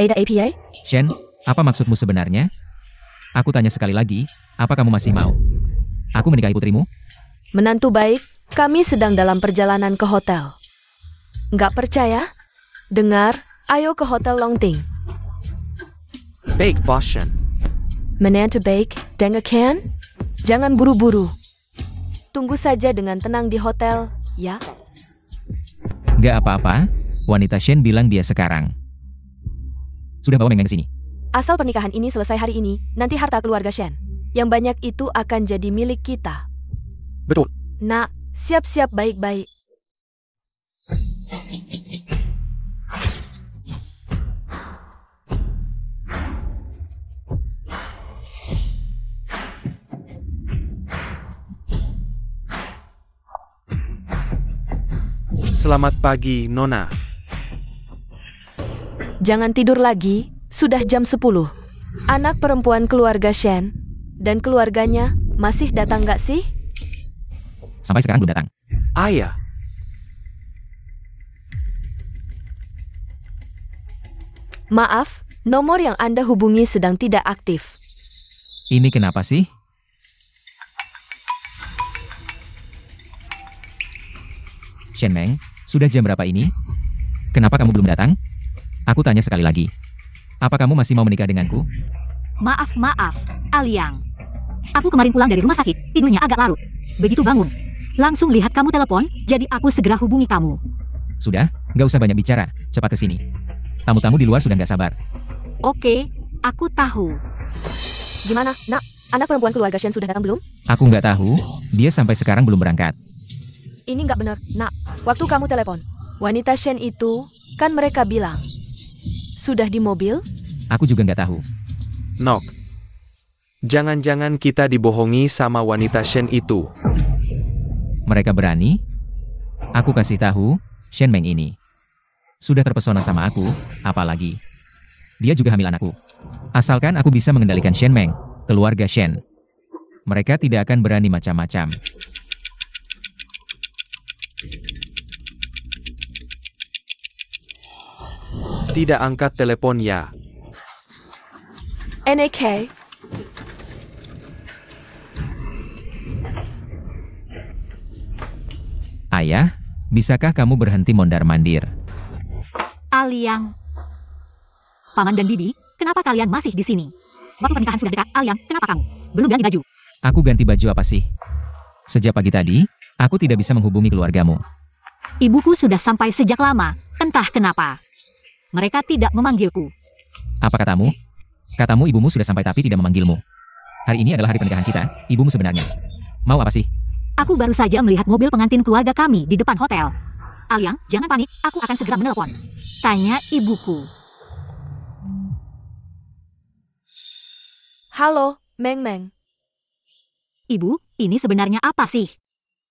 Ada APA? Shen, apa maksudmu sebenarnya? Aku tanya sekali lagi, apa kamu masih mau? Aku menikahi putrimu? Menantu baik, kami sedang dalam perjalanan ke hotel. Nggak percaya? Dengar, ayo ke Hotel Longting. Baik, Boss Shen. Menantu baik, dengarkan? Jangan buru-buru. Tunggu saja dengan tenang di hotel, ya? Gak apa-apa, wanita Shen bilang dia sekarang. Sudah bawa Meng Meng ke sini. Asal pernikahan ini selesai hari ini, nanti harta keluarga Shen yang banyak itu akan jadi milik kita. Betul. Nak, siap-siap baik-baik. Selamat pagi, Nona. Jangan tidur lagi, sudah jam 10. Anak perempuan keluarga Shen dan keluarganya masih datang nggak sih? Sampai sekarang belum datang. Ayah. Maaf, nomor yang Anda hubungi sedang tidak aktif. Ini kenapa sih? Shen Meng, sudah jam berapa ini? Kenapa kamu belum datang? Aku tanya sekali lagi. Apa kamu masih mau menikah denganku? Maaf, Aliang. Aku kemarin pulang dari rumah sakit, tidurnya agak larut. Begitu bangun, langsung lihat kamu telepon, jadi aku segera hubungi kamu. Sudah, gak usah banyak bicara. Cepat ke sini. Tamu-tamu di luar sudah gak sabar. Oke, aku tahu. Gimana, Nak? Anak perempuan keluarga Shen sudah datang belum? Aku nggak tahu, dia sampai sekarang belum berangkat. Ini nggak benar, Nak. Waktu kamu telepon, wanita Shen itu, kan mereka bilang, sudah di mobil? Aku juga nggak tahu. Nok. Jangan-jangan kita dibohongi sama wanita Shen itu. Mereka berani? Aku kasih tahu, Shen Meng ini sudah terpesona sama aku, apalagi dia juga hamil anakku. Asalkan aku bisa mengendalikan Shen Meng, keluarga Shen, mereka tidak akan berani macam-macam. Tidak angkat telepon ya. NAK. Ayah, bisakah kamu berhenti mondar-mandir? Aliang. Paman dan Bibi, kenapa kalian masih di sini? Waktu pernikahan sudah dekat, Aliang, kenapa kamu belum ganti baju? Aku ganti baju apa sih? Sejak pagi tadi, aku tidak bisa menghubungi keluargamu. Ibuku sudah sampai sejak lama, entah kenapa. Mereka tidak memanggilku. Apa katamu? Katamu ibumu sudah sampai tapi tidak memanggilmu. Hari ini adalah hari pernikahan kita, ibumu sebenarnya mau apa sih? Aku baru saja melihat mobil pengantin keluarga kami di depan hotel. Aliang, jangan panik, aku akan segera menelpon. Tanya ibuku. Halo, Meng Meng. Ibu, ini sebenarnya apa sih?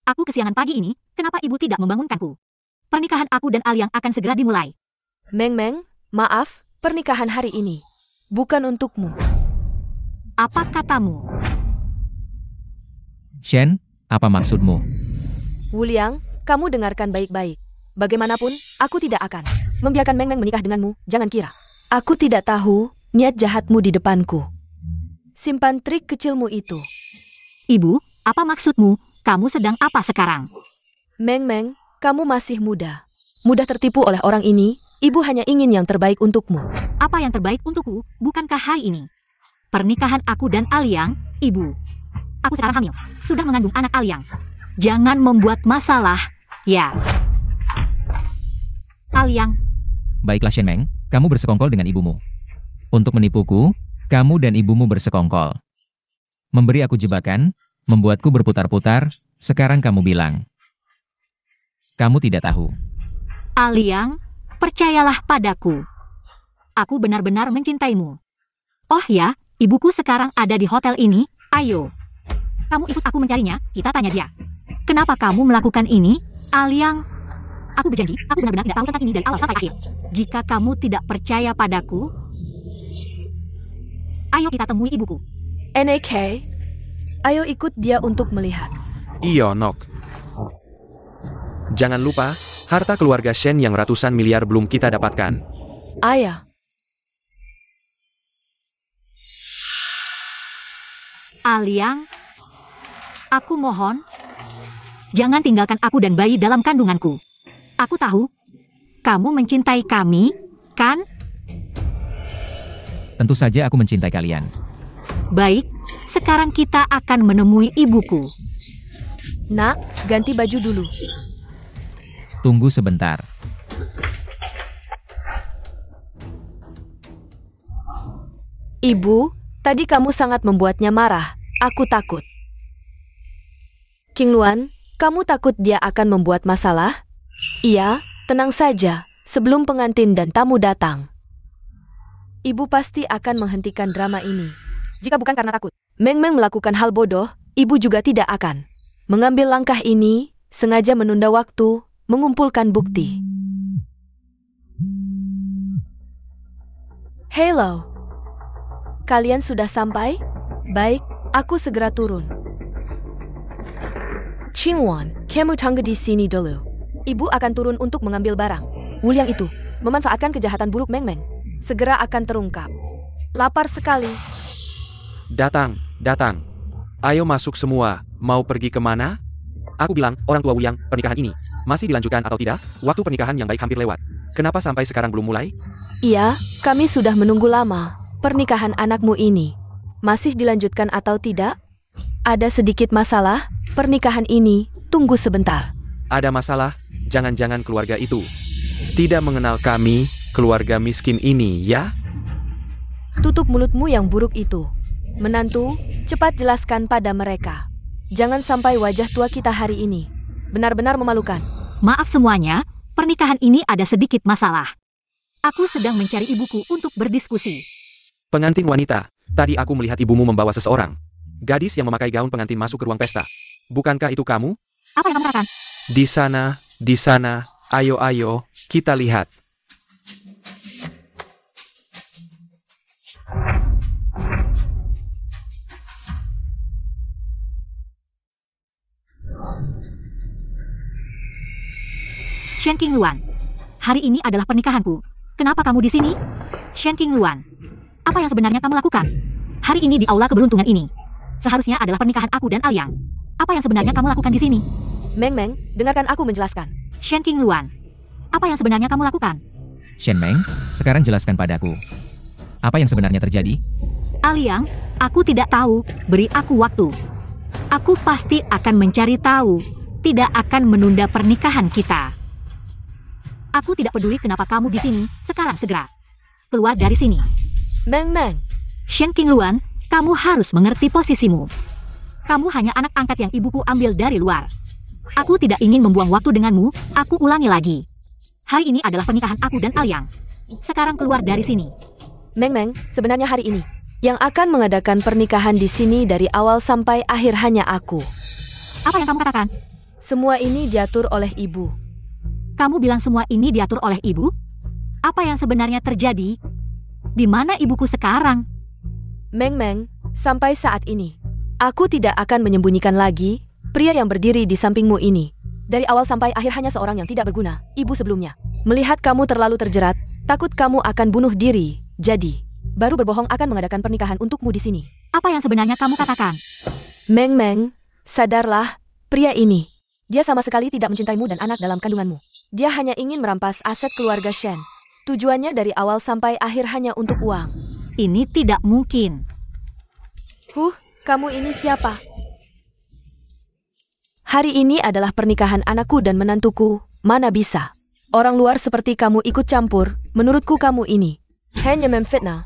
Aku kesiangan pagi ini, kenapa ibu tidak membangunkanku? Pernikahan aku dan Aliang akan segera dimulai. Meng Meng, maaf, pernikahan hari ini bukan untukmu. Apa katamu? Shen, apa maksudmu? Wuliang, kamu dengarkan baik-baik. Bagaimanapun, aku tidak akan membiarkan Meng Meng menikah denganmu, jangan kira. Aku tidak tahu niat jahatmu di depanku. Simpan trik kecilmu itu. Ibu, apa maksudmu? Kamu sedang apa sekarang? Meng Meng, kamu masih muda. Mudah tertipu oleh orang ini, ibu hanya ingin yang terbaik untukmu. Apa yang terbaik untukku, bukankah hari ini? Pernikahan aku dan Aliang, ibu. Aku sekarang hamil, sudah mengandung anak Aliang. Jangan membuat masalah, ya. Aliang. Baiklah Shen Meng, kamu bersekongkol dengan ibumu. Untuk menipuku, kamu dan ibumu bersekongkol. Memberi aku jebakan, membuatku berputar-putar, sekarang kamu bilang. Kamu tidak tahu. Aliang, percayalah padaku. Aku benar-benar mencintaimu. Oh ya, ibuku sekarang ada di hotel ini, ayo. Kamu ikut aku mencarinya, kita tanya dia. Kenapa kamu melakukan ini, Aliang? Aku berjanji, aku benar-benar tidak tahu tentang ini dari awal sampai akhir. Jika kamu tidak percaya padaku, ayo kita temui ibuku. NAK, ayo ikut dia untuk melihat. Iya, Nok. Jangan lupa, harta keluarga Shen yang ratusan miliar belum kita dapatkan. Ayah. Aliang, aku mohon, Jangan tinggalkan aku dan bayi dalam kandunganku. Aku tahu, kamu mencintai kami, kan? Tentu saja aku mencintai kalian. Baik, sekarang kita akan menemui ibuku. Nak, ganti baju dulu. Tunggu sebentar. Ibu, tadi kamu sangat membuatnya marah. Aku takut. King Luan, kamu takut dia akan membuat masalah? Iya, tenang saja, sebelum pengantin dan tamu datang. Ibu pasti akan menghentikan drama ini. Jika bukan karena takut Meng Meng melakukan hal bodoh, ibu juga tidak akan mengambil langkah ini, sengaja menunda waktu, mengumpulkan bukti. Hello. Kalian sudah sampai? Baik, aku segera turun. Qingwan, kamu tunggu di sini dulu. Ibu akan turun untuk mengambil barang. Wuliang itu memanfaatkan kejahatan buruk Meng Meng. Segera akan terungkap. Lapar sekali. Datang, datang. Ayo masuk semua, mau pergi kemana? Aku bilang, orang tua Wuyang, pernikahan ini masih dilanjutkan atau tidak? Waktu pernikahan yang baik hampir lewat. Kenapa sampai sekarang belum mulai? Iya, kami sudah menunggu lama. Pernikahan anakmu ini masih dilanjutkan atau tidak? Ada sedikit masalah, pernikahan ini tunggu sebentar. Ada masalah, jangan-jangan keluarga itu tidak mengenal kami, keluarga miskin ini, ya? Tutup mulutmu yang buruk itu. Menantu, cepat jelaskan pada mereka. Jangan sampai wajah tua kita hari ini benar-benar memalukan. Maaf semuanya, pernikahan ini ada sedikit masalah. Aku sedang mencari ibuku untuk berdiskusi. Pengantin wanita, tadi aku melihat ibumu membawa seseorang gadis yang memakai gaun pengantin masuk ke ruang pesta. Bukankah itu kamu? Apa yang kamu katakan? Di sana, ayo, kita lihat. Shen Qingluan, hari ini adalah pernikahanku. Kenapa kamu di sini? Shen Qingluan, apa yang sebenarnya kamu lakukan? Hari ini di aula keberuntungan ini. Seharusnya adalah pernikahan aku dan Alyang. Apa yang sebenarnya kamu lakukan di sini? Meng Meng, dengarkan aku menjelaskan. Shen Qingluan, apa yang sebenarnya kamu lakukan? Shen Meng, sekarang jelaskan padaku. Apa yang sebenarnya terjadi? Alyang, aku tidak tahu. Beri aku waktu. Aku pasti akan mencari tahu. Tidak akan menunda pernikahan kita. Aku tidak peduli kenapa kamu di sini. Sekarang segera keluar dari sini. Meng Meng. Shen Qingluan, kamu harus mengerti posisimu. Kamu hanya anak angkat yang ibuku ambil dari luar. Aku tidak ingin membuang waktu denganmu. Aku ulangi lagi. Hari ini adalah pernikahan aku dan Alyang. Sekarang keluar dari sini. Meng Meng, sebenarnya hari ini yang akan mengadakan pernikahan di sini dari awal sampai akhir hanya aku. Apa yang kamu katakan? Semua ini diatur oleh ibu. Kamu bilang semua ini diatur oleh ibu? Apa yang sebenarnya terjadi? Di mana ibuku sekarang? Meng Meng, sampai saat ini, aku tidak akan menyembunyikan lagi pria yang berdiri di sampingmu ini. Dari awal sampai akhir hanya seorang yang tidak berguna, ibu sebelumnya. Melihat kamu terlalu terjerat, takut kamu akan bunuh diri. Jadi, baru berbohong akan mengadakan pernikahan untukmu di sini. Apa yang sebenarnya kamu katakan? Meng Meng, sadarlah, pria ini. Dia sama sekali tidak mencintaimu dan anak dalam kandunganmu. Dia hanya ingin merampas aset keluarga Shen. Tujuannya dari awal sampai akhir hanya untuk uang. Ini tidak mungkin. Kamu ini siapa? Hari ini adalah pernikahan anakku dan menantuku. Mana bisa? Orang luar seperti kamu ikut campur. Menurutku kamu ini hanya memfitnah.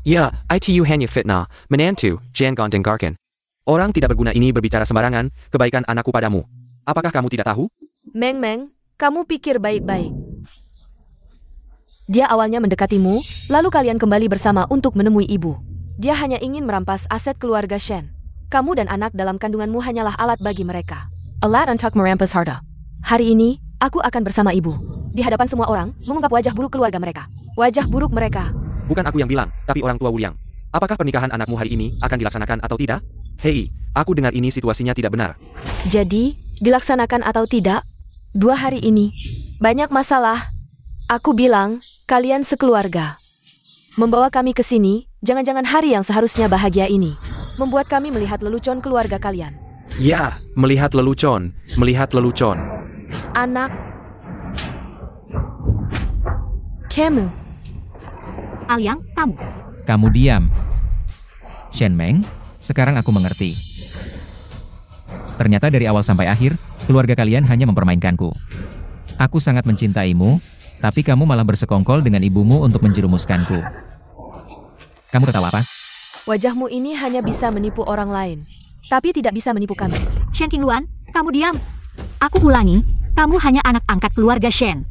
Ya, itu hanya fitnah, menantu, jangan dengarkan. Orang tidak berguna ini berbicara sembarangan, kebaikan anakku padamu. Apakah kamu tidak tahu? Meng Meng, kamu pikir baik-baik. Dia awalnya mendekatimu, lalu kalian kembali bersama untuk menemui ibu. Dia hanya ingin merampas aset keluarga Shen. Kamu dan anak dalam kandunganmu hanyalah alat bagi mereka. Alat untuk merampas harta. Hari ini, aku akan bersama ibu. Di hadapan semua orang, mengungkap wajah buruk keluarga mereka. Wajah buruk mereka. Bukan aku yang bilang, tapi orang tua Wuyang. Apakah pernikahan anakmu hari ini akan dilaksanakan atau tidak? Hei, aku dengar ini situasinya tidak benar. Jadi, dilaksanakan atau tidak? 2 hari ini, banyak masalah. Aku bilang, kalian sekeluarga. Membawa kami ke sini, jangan-jangan hari yang seharusnya bahagia ini. Membuat kami melihat lelucon keluarga kalian. Ya, melihat lelucon, melihat lelucon. Anak. Kamu. Alyang, kamu. Kamu diam. Shen Meng, sekarang aku mengerti. Ternyata dari awal sampai akhir, keluarga kalian hanya mempermainkanku. Aku sangat mencintaimu, tapi kamu malah bersekongkol dengan ibumu untuk menjerumuskanku. Kamu ketawa apa? Wajahmu ini hanya bisa menipu orang lain, tapi tidak bisa menipu kami. Shen Qingluan, kamu diam. Aku ulangi, kamu hanya anak angkat keluarga Shen.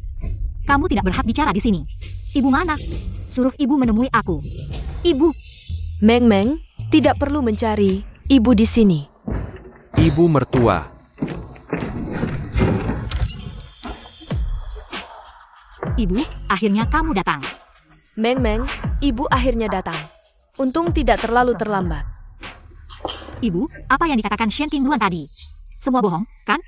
Kamu tidak berhak bicara di sini. Ibu mana? Suruh ibu menemui aku. Ibu. Meng Meng, tidak perlu mencari ibu di sini. Ibu mertua. Ibu, akhirnya kamu datang. Meng Meng, ibu akhirnya datang. Untung tidak terlalu terlambat. Ibu, apa yang dikatakan Shen Qingluan tadi? Semua bohong, kan?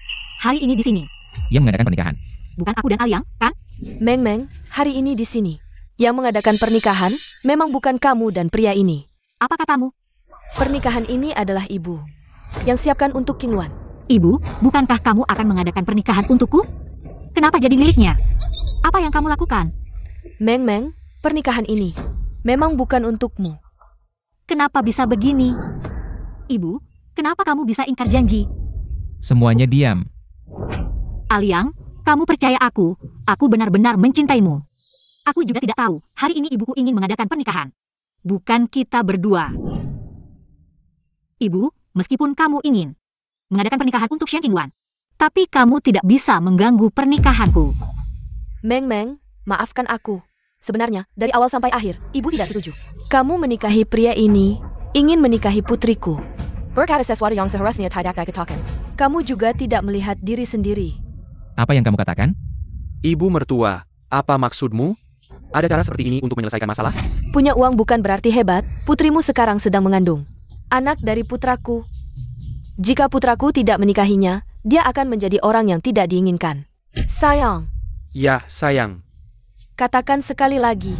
Hari ini di sini. Yang mengadakan pernikahan. Bukan aku dan Alyang, kan? Meng Meng, hari ini di sini. Yang mengadakan pernikahan memang bukan kamu dan pria ini. Apa katamu? Pernikahan ini adalah ibu yang siapkan untuk Qingluan. Ibu, bukankah kamu akan mengadakan pernikahan untukku? Kenapa jadi miliknya? Apa yang kamu lakukan? Meng Meng, pernikahan ini memang bukan untukmu. Kenapa bisa begini? Ibu, kenapa kamu bisa ingkar janji? Semuanya diam. Alyang, kamu percaya aku benar-benar mencintaimu. Aku juga tidak tahu, hari ini ibuku ingin mengadakan pernikahan. Bukan kita berdua. Ibu, meskipun kamu ingin mengadakan pernikahan untuk Shen Qingluan, tapi kamu tidak bisa mengganggu pernikahanku. Meng Meng, maafkan aku. Sebenarnya, dari awal sampai akhir, ibu tidak setuju. Kamu menikahi pria ini, ingin menikahi putriku. Kamu juga tidak melihat diri sendiri. Apa yang kamu katakan? Ibu mertua, apa maksudmu? Ada cara seperti ini untuk menyelesaikan masalah? Punya uang bukan berarti hebat, putrimu sekarang sedang mengandung anak dari putraku. Jika putraku tidak menikahinya, dia akan menjadi orang yang tidak diinginkan. Sayang, Ya, sayang. katakan sekali lagi.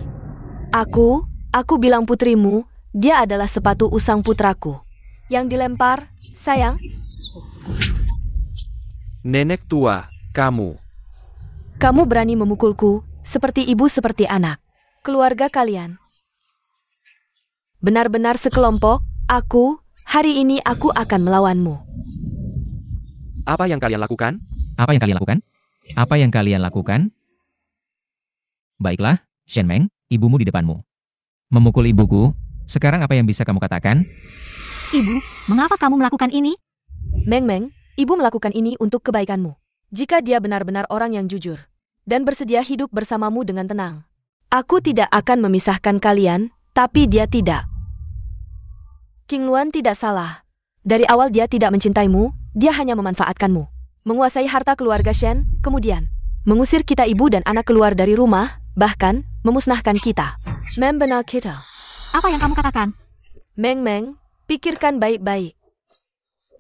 Aku bilang putrimu, dia adalah sepatu usang putraku. Yang dilempar, sayang. Nenek tua, kamu. Kamu berani memukulku, seperti ibu seperti anak. Keluarga kalian benar-benar sekelompok. Hari ini aku akan melawanmu. Apa yang kalian lakukan? Apa yang kalian lakukan? Apa yang kalian lakukan? Baiklah, Shen Meng, ibumu di depanmu. Memukul ibuku, sekarang apa yang bisa kamu katakan? Ibu, mengapa kamu melakukan ini? Meng Meng, ibu melakukan ini untuk kebaikanmu. Jika dia benar-benar orang yang jujur dan bersedia hidup bersamamu dengan tenang, aku tidak akan memisahkan kalian, tapi dia tidak. Qingluan tidak salah. Dari awal dia tidak mencintaimu, dia hanya memanfaatkanmu. Menguasai harta keluarga Shen, kemudian mengusir kita ibu dan anak keluar dari rumah, bahkan memusnahkan kita. Membenar kita. Apa yang kamu katakan? Meng Meng, pikirkan baik-baik.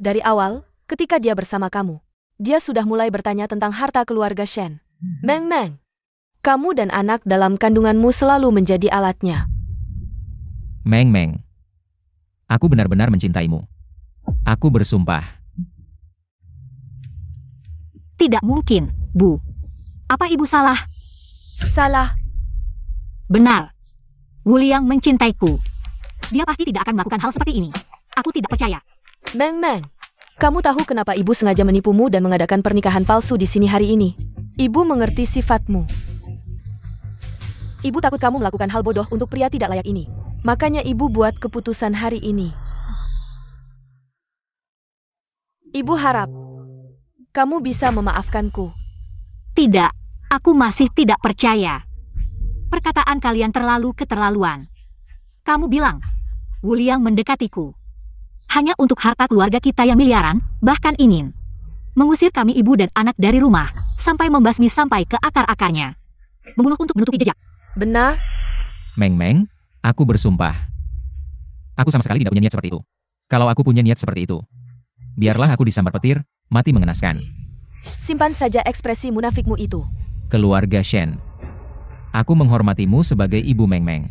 Dari awal, ketika dia bersama kamu, dia sudah mulai bertanya tentang harta keluarga Shen. Meng Meng, kamu dan anak dalam kandunganmu selalu menjadi alatnya. Meng Meng, aku benar-benar mencintaimu. Aku bersumpah. Tidak mungkin, Bu. Apa ibu salah? Salah. Benar. Wu Liang mencintaiku. Dia pasti tidak akan melakukan hal seperti ini. Aku tidak percaya. Meng Meng, kamu tahu kenapa ibu sengaja menipumu dan mengadakan pernikahan palsu di sini hari ini? Ibu mengerti sifatmu. Ibu takut kamu melakukan hal bodoh untuk pria tidak layak ini. Makanya ibu buat keputusan hari ini. Ibu harap kamu bisa memaafkanku. Tidak, aku masih tidak percaya. Perkataan kalian terlalu keterlaluan. Kamu bilang, Wu Liang mendekatiku. Hanya untuk harta keluarga kita yang miliaran, bahkan ingin mengusir kami ibu dan anak dari rumah, sampai membasmi sampai ke akar-akarnya. Membunuh untuk menutupi jejak. Benar? Meng Meng, aku bersumpah. Aku sama sekali tidak punya niat seperti itu. Kalau aku punya niat seperti itu, biarlah aku disambar petir, mati mengenaskan. Simpan saja ekspresi munafikmu itu. Keluarga Shen, aku menghormatimu sebagai ibu Meng Meng.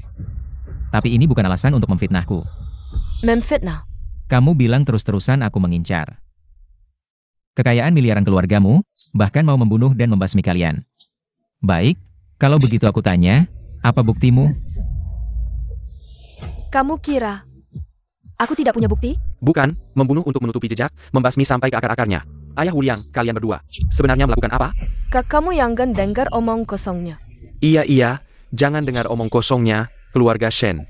Tapi ini bukan alasan untuk memfitnahku. Memfitnah. Kamu bilang terus-terusan aku mengincar. kekayaan miliaran keluargamu, bahkan mau membunuh dan membasmi kalian. Baik, kalau begitu aku tanya, apa buktimu? Kamu kira aku tidak punya bukti? Bukan, membunuh untuk menutupi jejak, membasmi sampai ke akar-akarnya. Ayah Wuliang, kalian berdua, sebenarnya melakukan apa? Kamu yang dengar omong kosongnya. Iya, jangan dengar omong kosongnya, keluarga Shen.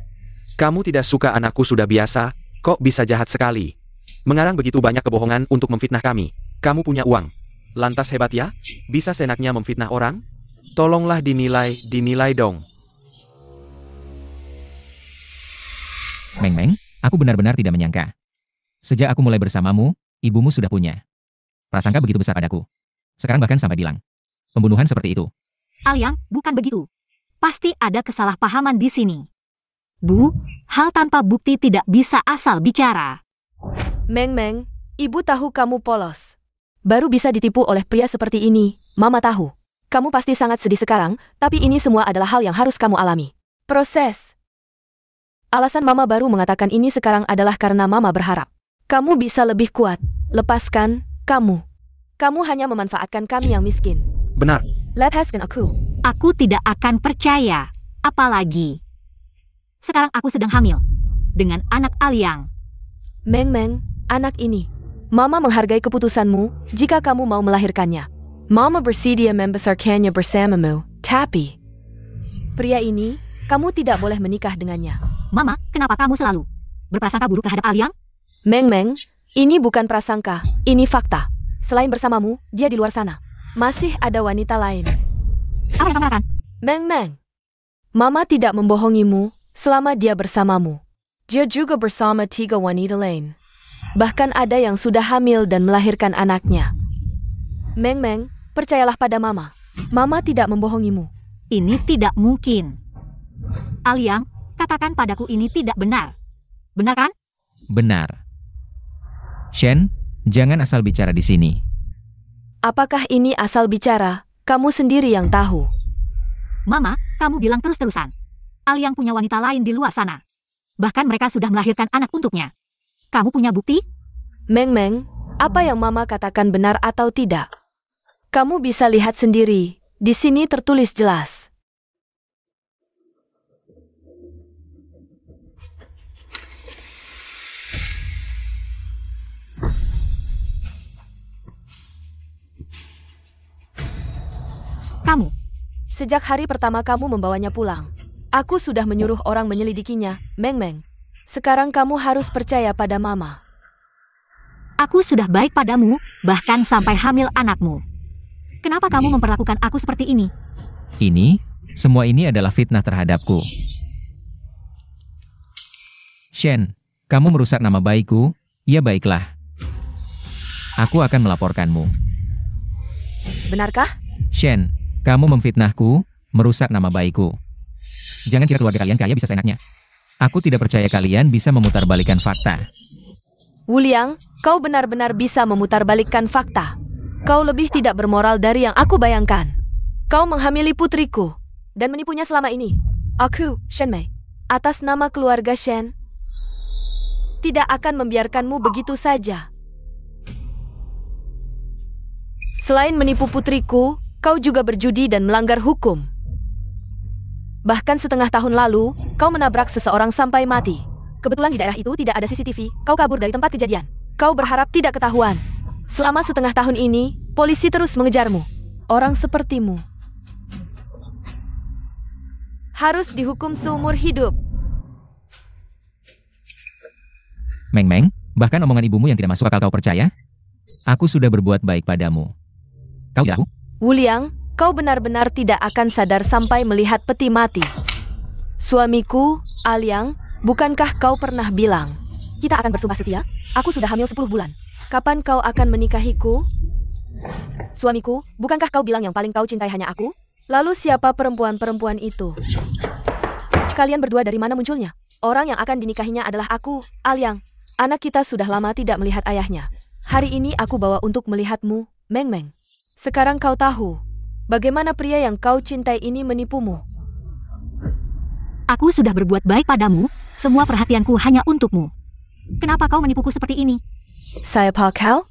Kamu tidak suka anakku sudah biasa, kok bisa jahat sekali. Mengarang begitu banyak kebohongan untuk memfitnah kami. Kamu punya uang. Lantas hebat ya? Bisa senaknya memfitnah orang? Tolonglah dinilai dong. Meng, aku benar-benar tidak menyangka. Sejak aku mulai bersamamu, ibumu sudah punya prasangka begitu besar padaku. Sekarang bahkan sampai bilang pembunuhan seperti itu. Alyang, bukan begitu. Pasti ada kesalahpahaman di sini. Bu, hal tanpa bukti tidak bisa asal bicara. Meng, ibu tahu kamu polos. Baru bisa ditipu oleh pria seperti ini, Mama tahu. Kamu pasti sangat sedih sekarang, tapi ini semua adalah hal yang harus kamu alami. Proses. Alasan Mama baru mengatakan ini sekarang adalah karena Mama berharap kamu bisa lebih kuat. Lepaskan kamu. Kamu hanya memanfaatkan kami yang miskin. Benar. Lepaskan aku. Aku tidak akan percaya. Apalagi sekarang aku sedang hamil dengan anak Alyang. Meng, anak ini. Mama menghargai keputusanmu jika kamu mau melahirkannya. Mama bersedia membesarkannya bersamamu, tapi pria ini, kamu tidak boleh menikah dengannya. Mama, kenapa kamu selalu berprasangka buruk terhadap Alyang? Meng, ini bukan prasangka, ini fakta. Selain bersamamu, dia di luar sana. Masih ada wanita lain. Apa yang kamu katakan? Meng, Mama tidak membohongimu selama dia bersamamu. Dia juga bersama 3 wanita lain. Bahkan ada yang sudah hamil dan melahirkan anaknya. Meng, percayalah pada Mama. Mama tidak membohongimu. Ini tidak mungkin. Alyang, katakan padaku ini tidak benar. Benar kan? Benar. Shen, jangan asal bicara di sini. Apakah ini asal bicara? Kamu sendiri yang tahu. Mama, kamu bilang terus-terusan. Alyang punya wanita lain di luar sana. Bahkan mereka sudah melahirkan anak untuknya. Kamu punya bukti? Meng, apa yang Mama katakan benar atau tidak? Kamu bisa lihat sendiri. Di sini tertulis jelas. Kamu. Sejak hari pertama kamu membawanya pulang, aku sudah menyuruh orang menyelidikinya, Meng. Sekarang kamu harus percaya pada Mama. Aku sudah baik padamu, bahkan sampai hamil anakmu. Kenapa kamu memperlakukan aku seperti ini? Semua ini adalah fitnah terhadapku. Shen, kamu merusak nama baikku, ya baiklah. Aku akan melaporkanmu. Benarkah? Shen, kamu memfitnahku, merusak nama baikku. Jangan kira keluarga kalian kaya bisa seenaknya. Aku tidak percaya kalian bisa memutarbalikkan fakta. Wuliang, kau benar-benar bisa memutarbalikkan fakta. Kau lebih tidak bermoral dari yang aku bayangkan. Kau menghamili putriku dan menipunya selama ini. Aku, Shen Mei, atas nama keluarga Shen, tidak akan membiarkanmu begitu saja. Selain menipu putriku, kau juga berjudi dan melanggar hukum. Bahkan setengah tahun lalu, kau menabrak seseorang sampai mati. Kebetulan di daerah itu tidak ada CCTV, kau kabur dari tempat kejadian. Kau berharap tidak ketahuan. Selama setengah tahun ini, polisi terus mengejarmu. Orang sepertimu harus dihukum seumur hidup. Meng, bahkan omongan ibumu yang tidak masuk akal kau percaya? Aku sudah berbuat baik padamu. Kau tahu? Wuliang, kau benar-benar tidak akan sadar sampai melihat peti mati. Suamiku, Alyang, bukankah kau pernah bilang, kita akan bersumpah setia? Aku sudah hamil 10 bulan. Kapan kau akan menikahiku? Suamiku, bukankah kau bilang yang paling kau cintai hanya aku? Lalu siapa perempuan-perempuan itu? Kalian berdua dari mana munculnya? Orang yang akan dinikahinya adalah aku, Alyang. Anak kita sudah lama tidak melihat ayahnya. Hari ini aku bawa untuk melihatmu, Meng. Sekarang kau tahu bagaimana pria yang kau cintai ini menipumu. Aku sudah berbuat baik padamu, semua perhatianku hanya untukmu. Kenapa kau menipuku seperti ini? Saya Pak Kau?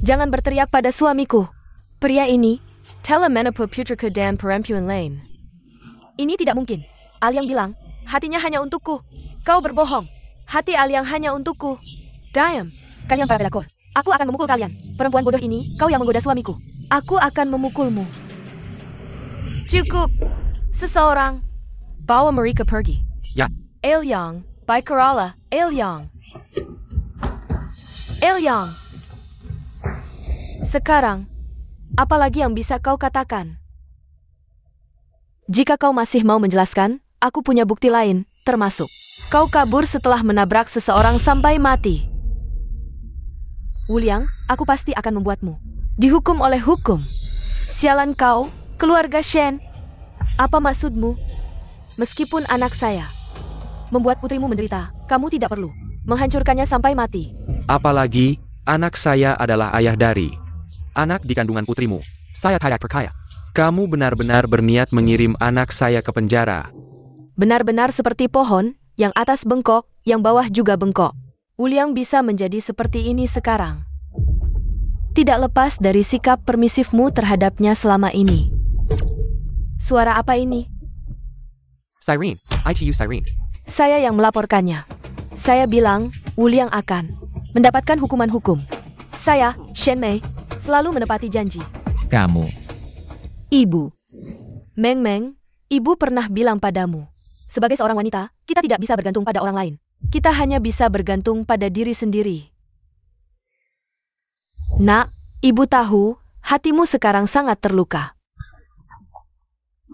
Jangan berteriak pada suamiku. Pria ini telah menipu putriku dan perempuan lain. Ini tidak mungkin. Alyang bilang, hatinya hanya untukku. Kau berbohong. Hati Alyang hanya untukku. Diam. Kalian para pelakor. Aku akan memukul kalian. Perempuan bodoh ini, kau yang menggoda suamiku. Aku akan memukulmu. Cukup. Seseorang bawa mereka pergi. Ya. Alyang, by Kerala, Alyang. Alyang. Sekarang, apa lagi yang bisa kau katakan? Jika kau masih mau menjelaskan, aku punya bukti lain, termasuk kau kabur setelah menabrak seseorang sampai mati. Wuliang, aku pasti akan membuatmu dihukum oleh hukum. Sialan kau, keluarga Shen. Apa maksudmu? Meskipun anak saya membuat putrimu menderita, kamu tidak perlu menghancurkannya sampai mati. Apalagi, anak saya adalah ayah dari anak di kandungan putrimu. Saya tidak percaya. Kamu benar-benar berniat mengirim anak saya ke penjara. Benar-benar seperti pohon, yang atas bengkok, yang bawah juga bengkok. Wuliang bisa menjadi seperti ini sekarang. Tidak lepas dari sikap permisifmu terhadapnya selama ini. Suara apa ini? Cyrene, ITU Cyrene. Saya yang melaporkannya. Saya bilang, Wuliang akan mendapatkan hukuman hukum. Saya, Shen Mei, selalu menepati janji. Kamu. Ibu. Meng Meng, ibu pernah bilang padamu, sebagai seorang wanita, kita tidak bisa bergantung pada orang lain. Kita hanya bisa bergantung pada diri sendiri. Nak, ibu tahu, hatimu sekarang sangat terluka.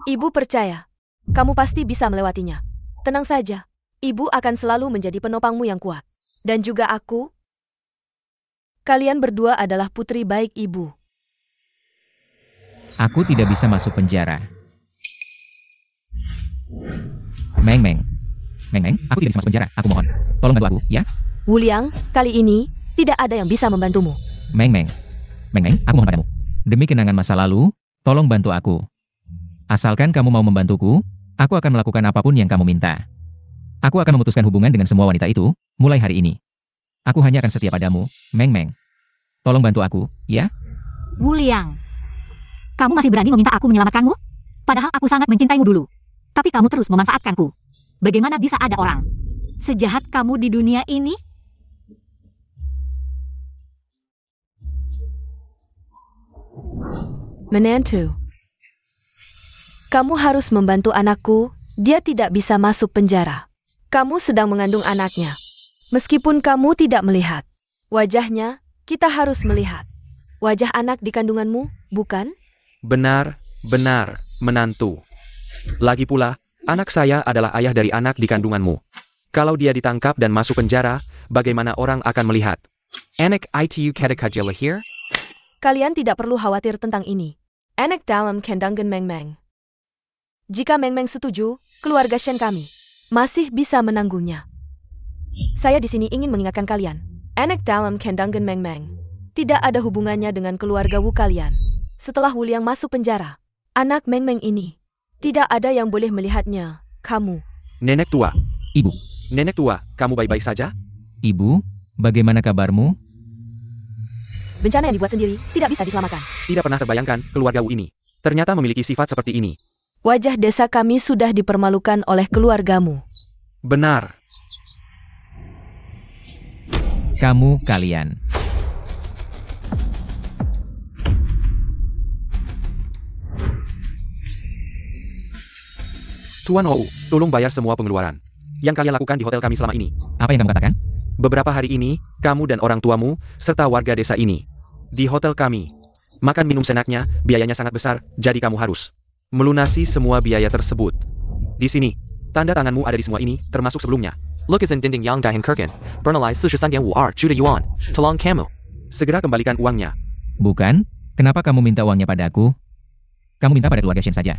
Ibu percaya, kamu pasti bisa melewatinya. Tenang saja, ibu akan selalu menjadi penopangmu yang kuat. Dan juga aku. Kalian berdua adalah putri baik ibu. Aku tidak bisa masuk penjara. Meng Meng. Meng Meng, aku tidak bisa masuk penjara. Aku mohon. Tolong bantu aku, ya? Wuliang, kali ini, tidak ada yang bisa membantumu. Meng Meng. Meng Meng, aku mohon padamu. Demi kenangan masa lalu, tolong bantu aku. Asalkan kamu mau membantuku, aku akan melakukan apapun yang kamu minta. Aku akan memutuskan hubungan dengan semua wanita itu, mulai hari ini. Aku hanya akan setia padamu, Meng Meng. Tolong bantu aku, ya? Wuliang. Kamu masih berani meminta aku menyelamatkanmu? Padahal aku sangat mencintaimu dulu. Tapi kamu terus memanfaatkanku. Bagaimana bisa ada orang sejahat kamu di dunia ini? Menantu. Kamu harus membantu anakku, dia tidak bisa masuk penjara. Kamu sedang mengandung anaknya. Meskipun kamu tidak melihat wajahnya, kita harus melihat wajah anak di kandunganmu, bukan? Benar, menantu. Lagi pula, anak saya adalah ayah dari anak di kandunganmu. Kalau dia ditangkap dan masuk penjara, bagaimana orang akan melihat? Anak itu ketika dia lahir? Kalian tidak perlu khawatir tentang ini. Anak dalam kandungan Meng Meng. Jika Meng Meng setuju, keluarga Shen kami masih bisa menanggungnya. Saya di sini ingin mengingatkan kalian. Anak dalam kandungan Meng Meng tidak ada hubungannya dengan keluarga Wu kalian. Setelah Wuliang masuk penjara, anak Meng Meng ini tidak ada yang boleh melihatnya. Kamu. Nenek tua. Ibu. Nenek tua, kamu baik-baik saja? Ibu, bagaimana kabarmu? Bencana yang dibuat sendiri tidak bisa diselamatkan. Tidak pernah terbayangkan keluarga Wu ini ternyata memiliki sifat seperti ini. Wajah desa kami sudah dipermalukan oleh keluargamu. Benar. Kamu kalian. Tuan Ou, tolong bayar semua pengeluaran yang kalian lakukan di hotel kami selama ini. Apa yang kamu katakan? Beberapa hari ini, kamu dan orang tuamu, serta warga desa ini, di hotel kami. Makan minum senaknya, biayanya sangat besar, jadi kamu harus melunasi semua biaya tersebut. Di sini, tanda tanganmu ada di semua ini, termasuk sebelumnya. Lukasen dinding yang dahin kirken, bernilai 43.52 juta yuan, tolong kamu. Segera kembalikan uangnya. Bukan? Kenapa kamu minta uangnya padaku? Kamu minta pada keluarga Shen saja.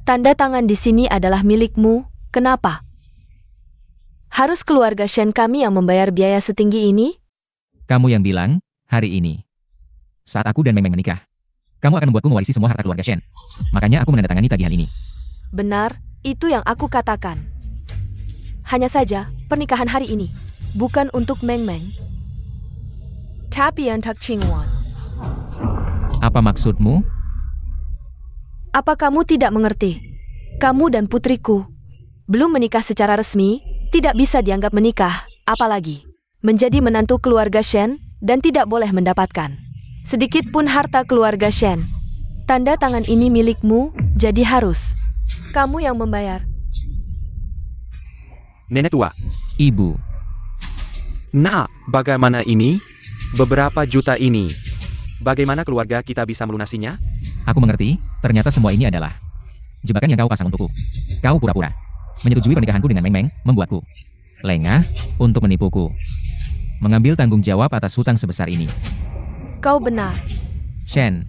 Tanda tangan di sini adalah milikmu. Kenapa? Harus keluarga Shen kami yang membayar biaya setinggi ini? Kamu yang bilang, hari ini. Saat aku dan Meng Meng menikah, kamu akan membuatku mewarisi semua harta keluarga Shen. Makanya aku menandatangani tagihan ini. Benar, itu yang aku katakan. Hanya saja, pernikahan hari ini bukan untuk Meng Meng, tapi untuk Qingwan. Apa maksudmu? Apa kamu tidak mengerti? Kamu dan putriku belum menikah secara resmi, tidak bisa dianggap menikah, apalagi menjadi menantu keluarga Shen, dan tidak boleh mendapatkan sedikit pun harta keluarga Shen. Tanda tangan ini milikmu, jadi harus kamu yang membayar. Nenek tua. Ibu. Nah, bagaimana ini? Beberapa juta ini. Bagaimana keluarga kita bisa melunasinya? Aku mengerti, ternyata semua ini adalah jebakan yang kau pasang untukku. Kau pura-pura menyetujui pernikahanku dengan Meng Meng, membuatku lengah untuk menipuku. Mengambil tanggung jawab atas hutang sebesar ini. Kau benar. Shen,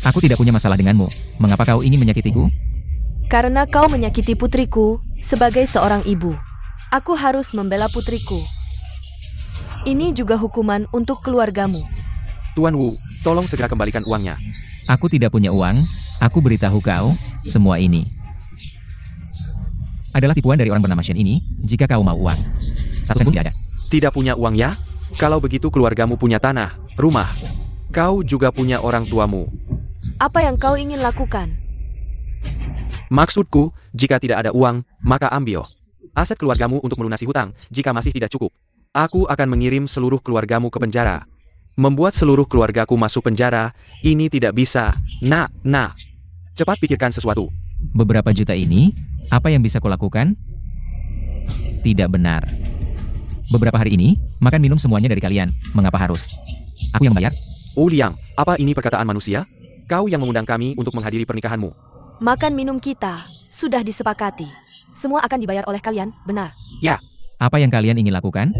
aku tidak punya masalah denganmu. Mengapa kau ingin menyakitiku? Karena kau menyakiti putriku, sebagai seorang ibu. Aku harus membela putriku. Ini juga hukuman untuk keluargamu. Tuan Wu, tolong segera kembalikan uangnya. Aku tidak punya uang. Aku beritahu kau, semua ini adalah tipuan dari orang bernama Shen ini. Jika kau mau uang, 1 sen pun tidak ada. Tidak punya uang ya? Kalau begitu keluargamu punya tanah, rumah. Kau juga punya orang tuamu. Apa yang kau ingin lakukan? Maksudku, jika tidak ada uang, maka ambil aset keluargamu untuk melunasi hutang. Jika masih tidak cukup, aku akan mengirim seluruh keluargamu ke penjara. Membuat seluruh keluargaku masuk penjara, ini tidak bisa. Nah, cepat pikirkan sesuatu. Beberapa juta ini, apa yang bisa kulakukan? Tidak benar. Beberapa hari ini, makan minum semuanya dari kalian. Mengapa harus aku yang bayar? Oh Liang, apa ini perkataan manusia? Kau yang mengundang kami untuk menghadiri pernikahanmu. Makan minum kita sudah disepakati. Semua akan dibayar oleh kalian, benar? Ya, Apa yang kalian ingin lakukan?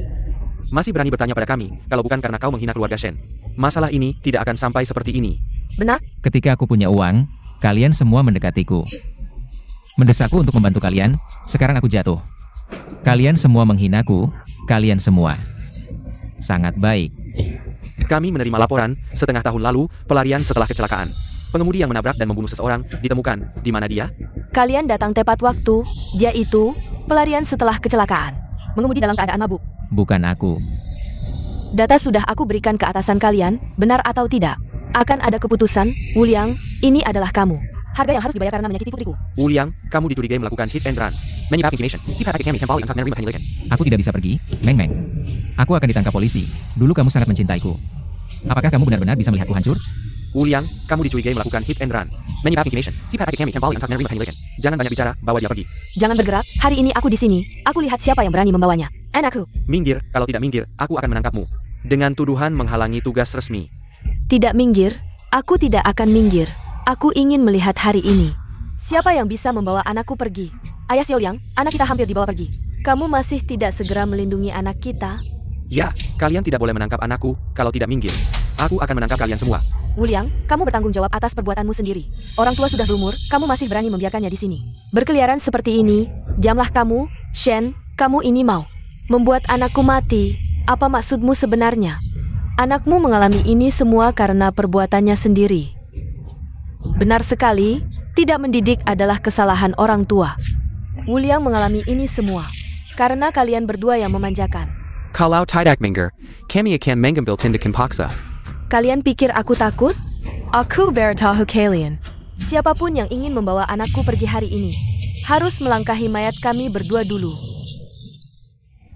masih berani bertanya pada kami, kalau bukan karena kau menghina keluarga Shen. Masalah ini tidak akan sampai seperti ini. Benar? Ketika aku punya uang, kalian semua mendekatiku. Mendesakku untuk membantu kalian, sekarang aku jatuh. Kalian semua menghinaku, kalian semua. Sangat baik. Kami menerima laporan, setengah tahun lalu, pelarian setelah kecelakaan. Pengemudi yang menabrak dan membunuh seseorang, ditemukan. Di mana dia? Kalian datang tepat waktu, dia itu pelarian setelah kecelakaan. Mengemudi dalam keadaan mabuk. Bukan aku. Data sudah aku berikan ke atasan kalian, benar atau tidak? Akan ada keputusan, Wu Liang, ini adalah kamu. Harga yang harus dibayar karena menyakiti putriku. Wu Liang, kamu dicurigai melakukan hit and run. Aku tidak bisa pergi, Meng Meng. Aku akan ditangkap polisi. Dulu kamu sangat mencintaiku. Apakah kamu benar-benar bisa melihatku hancur? Wu Liang, kamu dicurigai melakukan hit and run. Jangan banyak bicara, bawa dia pergi. Jangan bergerak, hari ini aku di sini. Aku lihat siapa yang berani membawanya. Anakku. Minggir, kalau tidak minggir, aku akan menangkapmu. Dengan tuduhan menghalangi tugas resmi. Tidak minggir, aku tidak akan minggir. Aku ingin melihat hari ini. Siapa yang bisa membawa anakku pergi? Ayah Xiao Liang, anak kita hampir dibawa pergi. Kamu masih tidak segera melindungi anak kita? Ya, kalian tidak boleh menangkap anakku, kalau tidak minggir. Aku akan menangkap kalian semua. Wu Liang, kamu bertanggung jawab atas perbuatanmu sendiri. Orang tua sudah berumur, kamu masih berani membiarkannya di sini. Berkeliaran seperti ini, diamlah kamu, Shen, kamu ini mau membuat anakku mati. Apa maksudmu sebenarnya? Anakmu mengalami ini semua karena perbuatannya sendiri. Benar sekali, tidak mendidik adalah kesalahan orang tua. Wu Liang mengalami ini semua karena kalian berdua yang memanjakan. Kalau tidak minggir, kami akan mengambil tindakan paksa. Kalian pikir aku takut? Aku beritahu kalian. Siapapun yang ingin membawa anakku pergi hari ini, harus melangkahi mayat kami berdua dulu.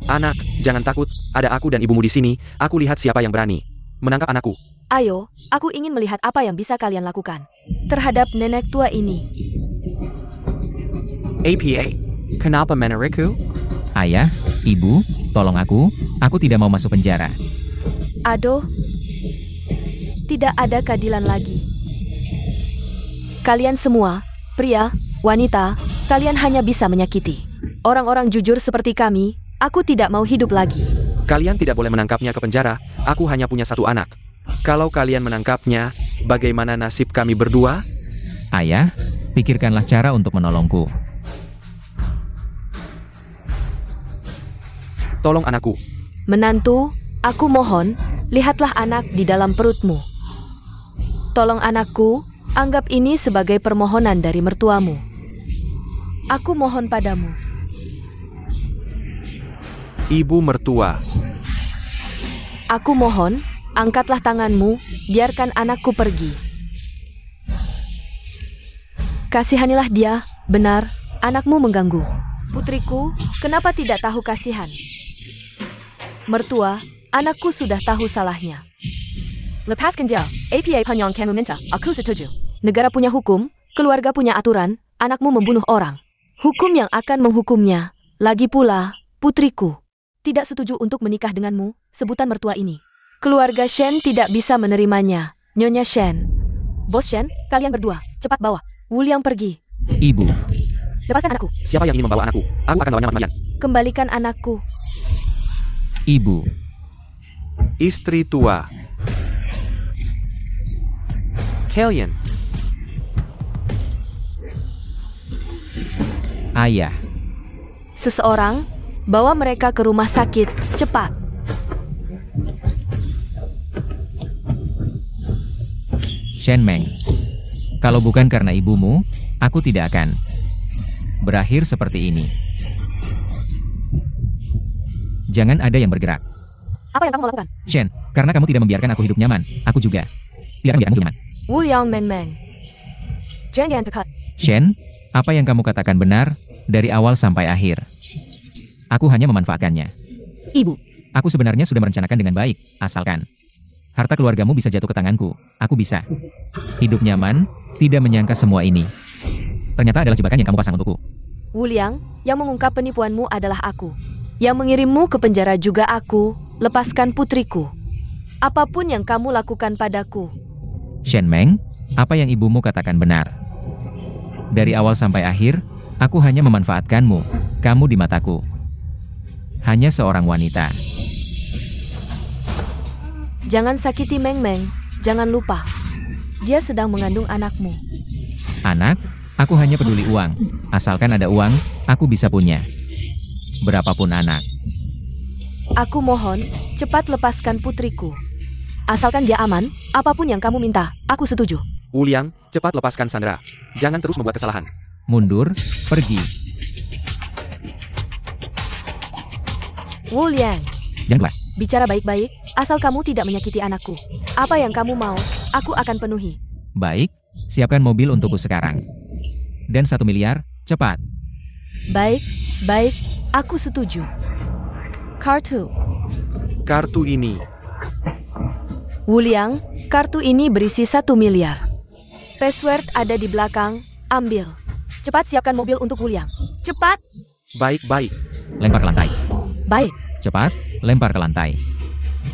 Anak, jangan takut, ada aku dan ibumu di sini, aku lihat siapa yang berani menangkap anakku. Ayo, aku ingin melihat apa yang bisa kalian lakukan terhadap nenek tua ini. APA, kenapa menarikku? Ayah, ibu, tolong aku tidak mau masuk penjara. Aduh, tidak ada keadilan lagi. Kalian semua, pria, wanita, kalian hanya bisa menyakiti. Orang-orang jujur seperti kami, aku tidak mau hidup lagi. Kalian tidak boleh menangkapnya ke penjara, aku hanya punya satu anak. Kalau kalian menangkapnya, bagaimana nasib kami berdua? Ayah, pikirkanlah cara untuk menolongku. Tolong anakku. Menantu, aku mohon, lihatlah anak di dalam perutmu. Tolong anakku, anggap ini sebagai permohonan dari mertuamu. Aku mohon padamu. Ibu mertua. Aku mohon, angkatlah tanganmu, biarkan anakku pergi. Kasihanilah dia, benar, anakmu mengganggu. Putriku, kenapa tidak tahu kasihan? Mertua, anakku sudah tahu salahnya. Lepaskan dia, APA Panyong kamu minta, aku setuju. Negara punya hukum, keluarga punya aturan, anakmu membunuh orang. Hukum yang akan menghukumnya. Lagi pula, putriku, tidak setuju untuk menikah denganmu, sebutan mertua ini. Keluarga Shen tidak bisa menerimanya. Nyonya Shen. Bos Shen, kalian berdua, cepat bawa Wuliang pergi. Ibu, Lepaskan anakku. Siapa yang ingin membawa anakku? Aku akan bawanya mati-matian. Kembalikan anakku. ibu, Istri tua. Kalian. ayah, Seseorang, bawa mereka ke rumah sakit, cepat. Shen Meng. Kalau bukan karena ibumu, aku tidak akan berakhir seperti ini. Jangan ada yang bergerak. Apa yang kamu mau lakukan? Shen, karena kamu tidak membiarkan aku hidup nyaman, aku juga tidak akan membiarkanmu hidup nyaman. Wuliang Meng Meng. Jangan dekat. Shen, apa yang kamu katakan benar, dari awal sampai akhir. Aku hanya memanfaatkannya. Ibu, Aku sebenarnya sudah merencanakan dengan baik, asalkan harta keluargamu bisa jatuh ke tanganku, aku bisa hidup nyaman, tidak menyangka semua ini. Ternyata adalah jebakan yang kamu pasang untukku. Wuliang, yang mengungkap penipuanmu adalah aku. Yang mengirimmu ke penjara juga aku. Lepaskan putriku. Apapun yang kamu lakukan padaku. Shen Meng, apa yang ibumu katakan benar. Dari awal sampai akhir, aku hanya memanfaatkanmu, kamu di mataku. Hanya seorang wanita. Jangan sakiti Meng Meng. Jangan lupa. Dia sedang mengandung anakmu. Anak, aku hanya peduli uang. Asalkan ada uang, aku bisa punya berapapun anak. Aku mohon, cepat lepaskan putriku. Asalkan dia aman, apapun yang kamu minta, aku setuju. Wuliang, cepat lepaskan Sandra. Jangan terus membuat kesalahan. Mundur, pergi. Wuliang, Jangan keluar. bicara baik-baik, asal kamu tidak menyakiti anakku. Apa yang kamu mau, aku akan penuhi. Baik, siapkan mobil untukku sekarang. Dan 1 miliar, cepat. Baik, baik, aku setuju. Kartu. Kartu ini. Wuliang, kartu ini berisi 1 miliar. Password ada di belakang, ambil. Cepat siapkan mobil untuk Wuliang. Cepat. Baik-baik. Lempar ke lantai. Baik. Cepat, lempar ke lantai.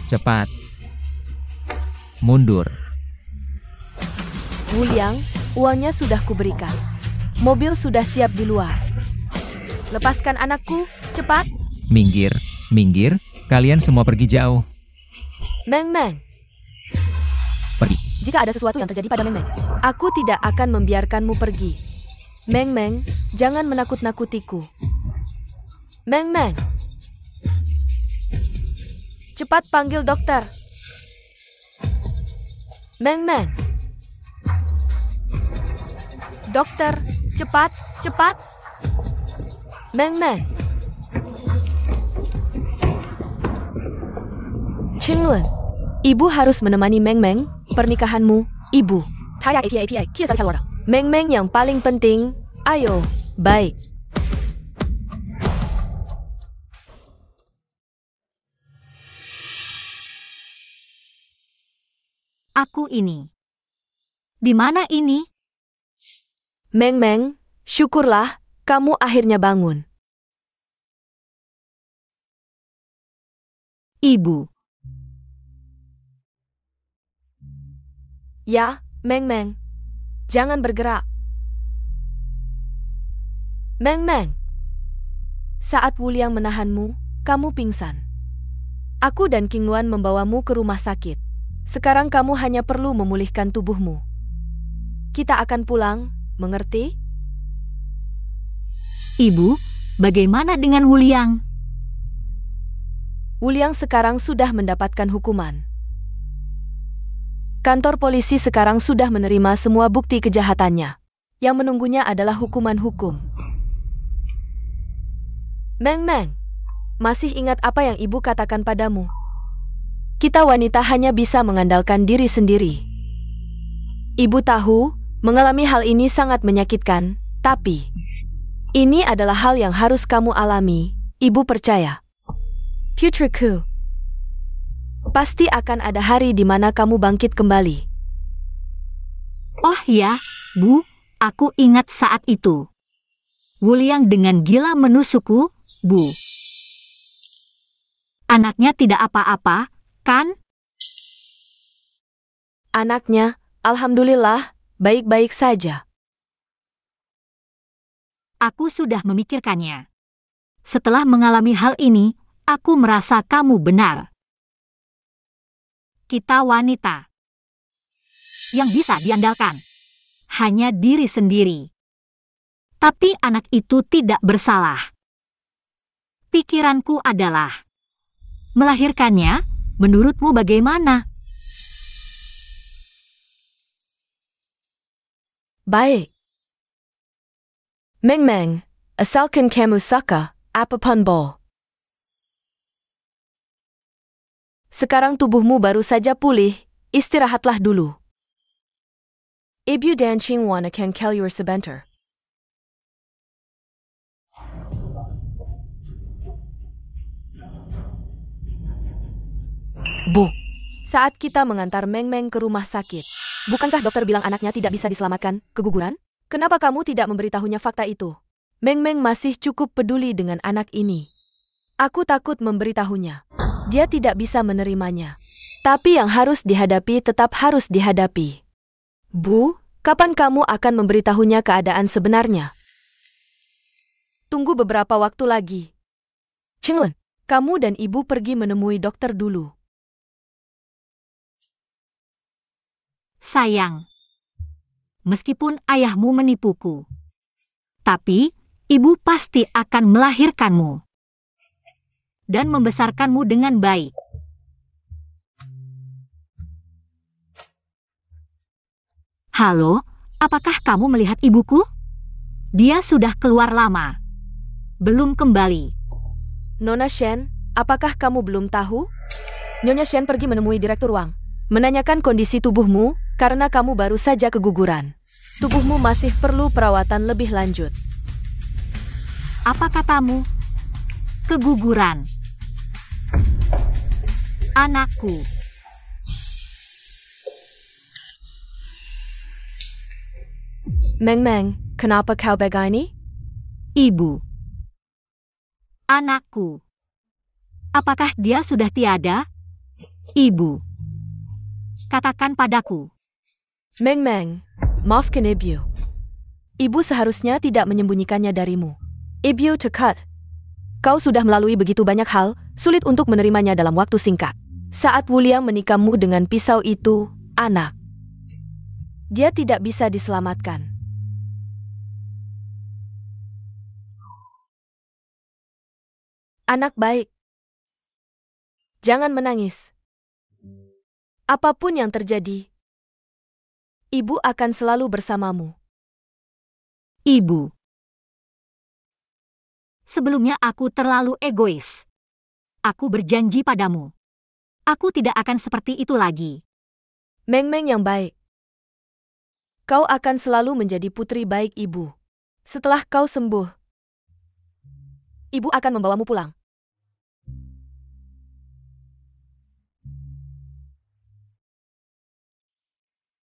Cepat. Mundur. Wuliang, uangnya sudah kuberikan. Mobil sudah siap di luar. Lepaskan anakku, cepat. Minggir, minggir, kalian semua pergi jauh. Meng Meng, Pergi. jika ada sesuatu yang terjadi pada Meng Meng, aku tidak akan membiarkanmu pergi. Meng Meng, jangan menakut-nakutiku. Meng Meng, cepat panggil dokter. Meng Meng, dokter, cepat, cepat. Meng Meng. Qinglun, ibu harus menemani Meng Meng, pernikahanmu, ibu. Taya API, kia sa keluar. Meng Meng yang paling penting, ayo, baik. aku ini. Di mana ini? Meng Meng, syukurlah, kamu akhirnya bangun. Ibu, Ya, Meng Meng. Jangan bergerak. Meng Meng. Saat Wuliang menahanmu, kamu pingsan. Aku dan King Luan membawamu ke rumah sakit. Sekarang kamu hanya perlu memulihkan tubuhmu. Kita akan pulang, mengerti? ibu, bagaimana dengan Wuliang? Wuliang sekarang sudah mendapatkan hukuman. Kantor polisi sekarang sudah menerima semua bukti kejahatannya. Yang menunggunya adalah hukuman hukum. Meng Meng, masih ingat apa yang ibu katakan padamu? Kita wanita hanya bisa mengandalkan diri sendiri. Ibu tahu, mengalami hal ini sangat menyakitkan, tapi ini adalah hal yang harus kamu alami, Ibu percaya. Putriku, pasti akan ada hari di mana kamu bangkit kembali. Oh ya, Bu, aku ingat saat itu. Wuliang dengan gila menusukku, Bu. Anaknya tidak apa-apa, kan? Anaknya, alhamdulillah, baik-baik saja. Aku sudah memikirkannya. Setelah mengalami hal ini, aku merasa kamu benar. Kita wanita yang bisa diandalkan. Hanya diri sendiri. Tapi anak itu tidak bersalah. Pikiranku adalah, melahirkannya, menurutmu bagaimana? Baik. Meng Meng, asalkan kamu suka, apapun boleh. Sekarang tubuhmu baru saja pulih, istirahatlah dulu. Ibu dan Qingwan akan keluar sebentar. Bu, saat kita mengantar Meng Meng ke rumah sakit, bukankah dokter bilang anaknya tidak bisa diselamatkan, keguguran? Kenapa kamu tidak memberitahunya fakta itu? Meng Meng masih cukup peduli dengan anak ini. Aku takut memberitahunya. Dia tidak bisa menerimanya. Tapi yang harus dihadapi tetap harus dihadapi. Bu, kapan kamu akan memberitahunya keadaan sebenarnya? Tunggu beberapa waktu lagi. Qingwen, kamu dan ibu pergi menemui dokter dulu. Sayang, meskipun ayahmu menipuku, tapi ibu pasti akan melahirkanmu dan membesarkanmu dengan baik. Halo, apakah kamu melihat ibuku? Dia sudah keluar lama. Belum kembali. Nona Shen, apakah kamu belum tahu? Nyonya Shen pergi menemui direktur Wang, menanyakan kondisi tubuhmu karena kamu baru saja keguguran. Tubuhmu masih perlu perawatan lebih lanjut. Apa katamu? Keguguran. Anakku. Meng Meng, kenapa kau begini? Ibu. Anakku. Apakah dia sudah tiada? Ibu. Katakan padaku. Meng Meng, maafkan Ibu. Ibu seharusnya tidak menyembunyikannya darimu. Ibu dekat. Kau sudah melalui begitu banyak hal, sulit untuk menerimanya dalam waktu singkat. Saat Wuliang menikahmu dengan pisau itu, anak. Dia tidak bisa diselamatkan. Anak baik. Jangan menangis. Apapun yang terjadi, ibu akan selalu bersamamu. Ibu. Sebelumnya aku terlalu egois. Aku berjanji padamu. Aku tidak akan seperti itu lagi. Meng Meng yang baik. Kau akan selalu menjadi putri baik ibu. Setelah kau sembuh, ibu akan membawamu pulang.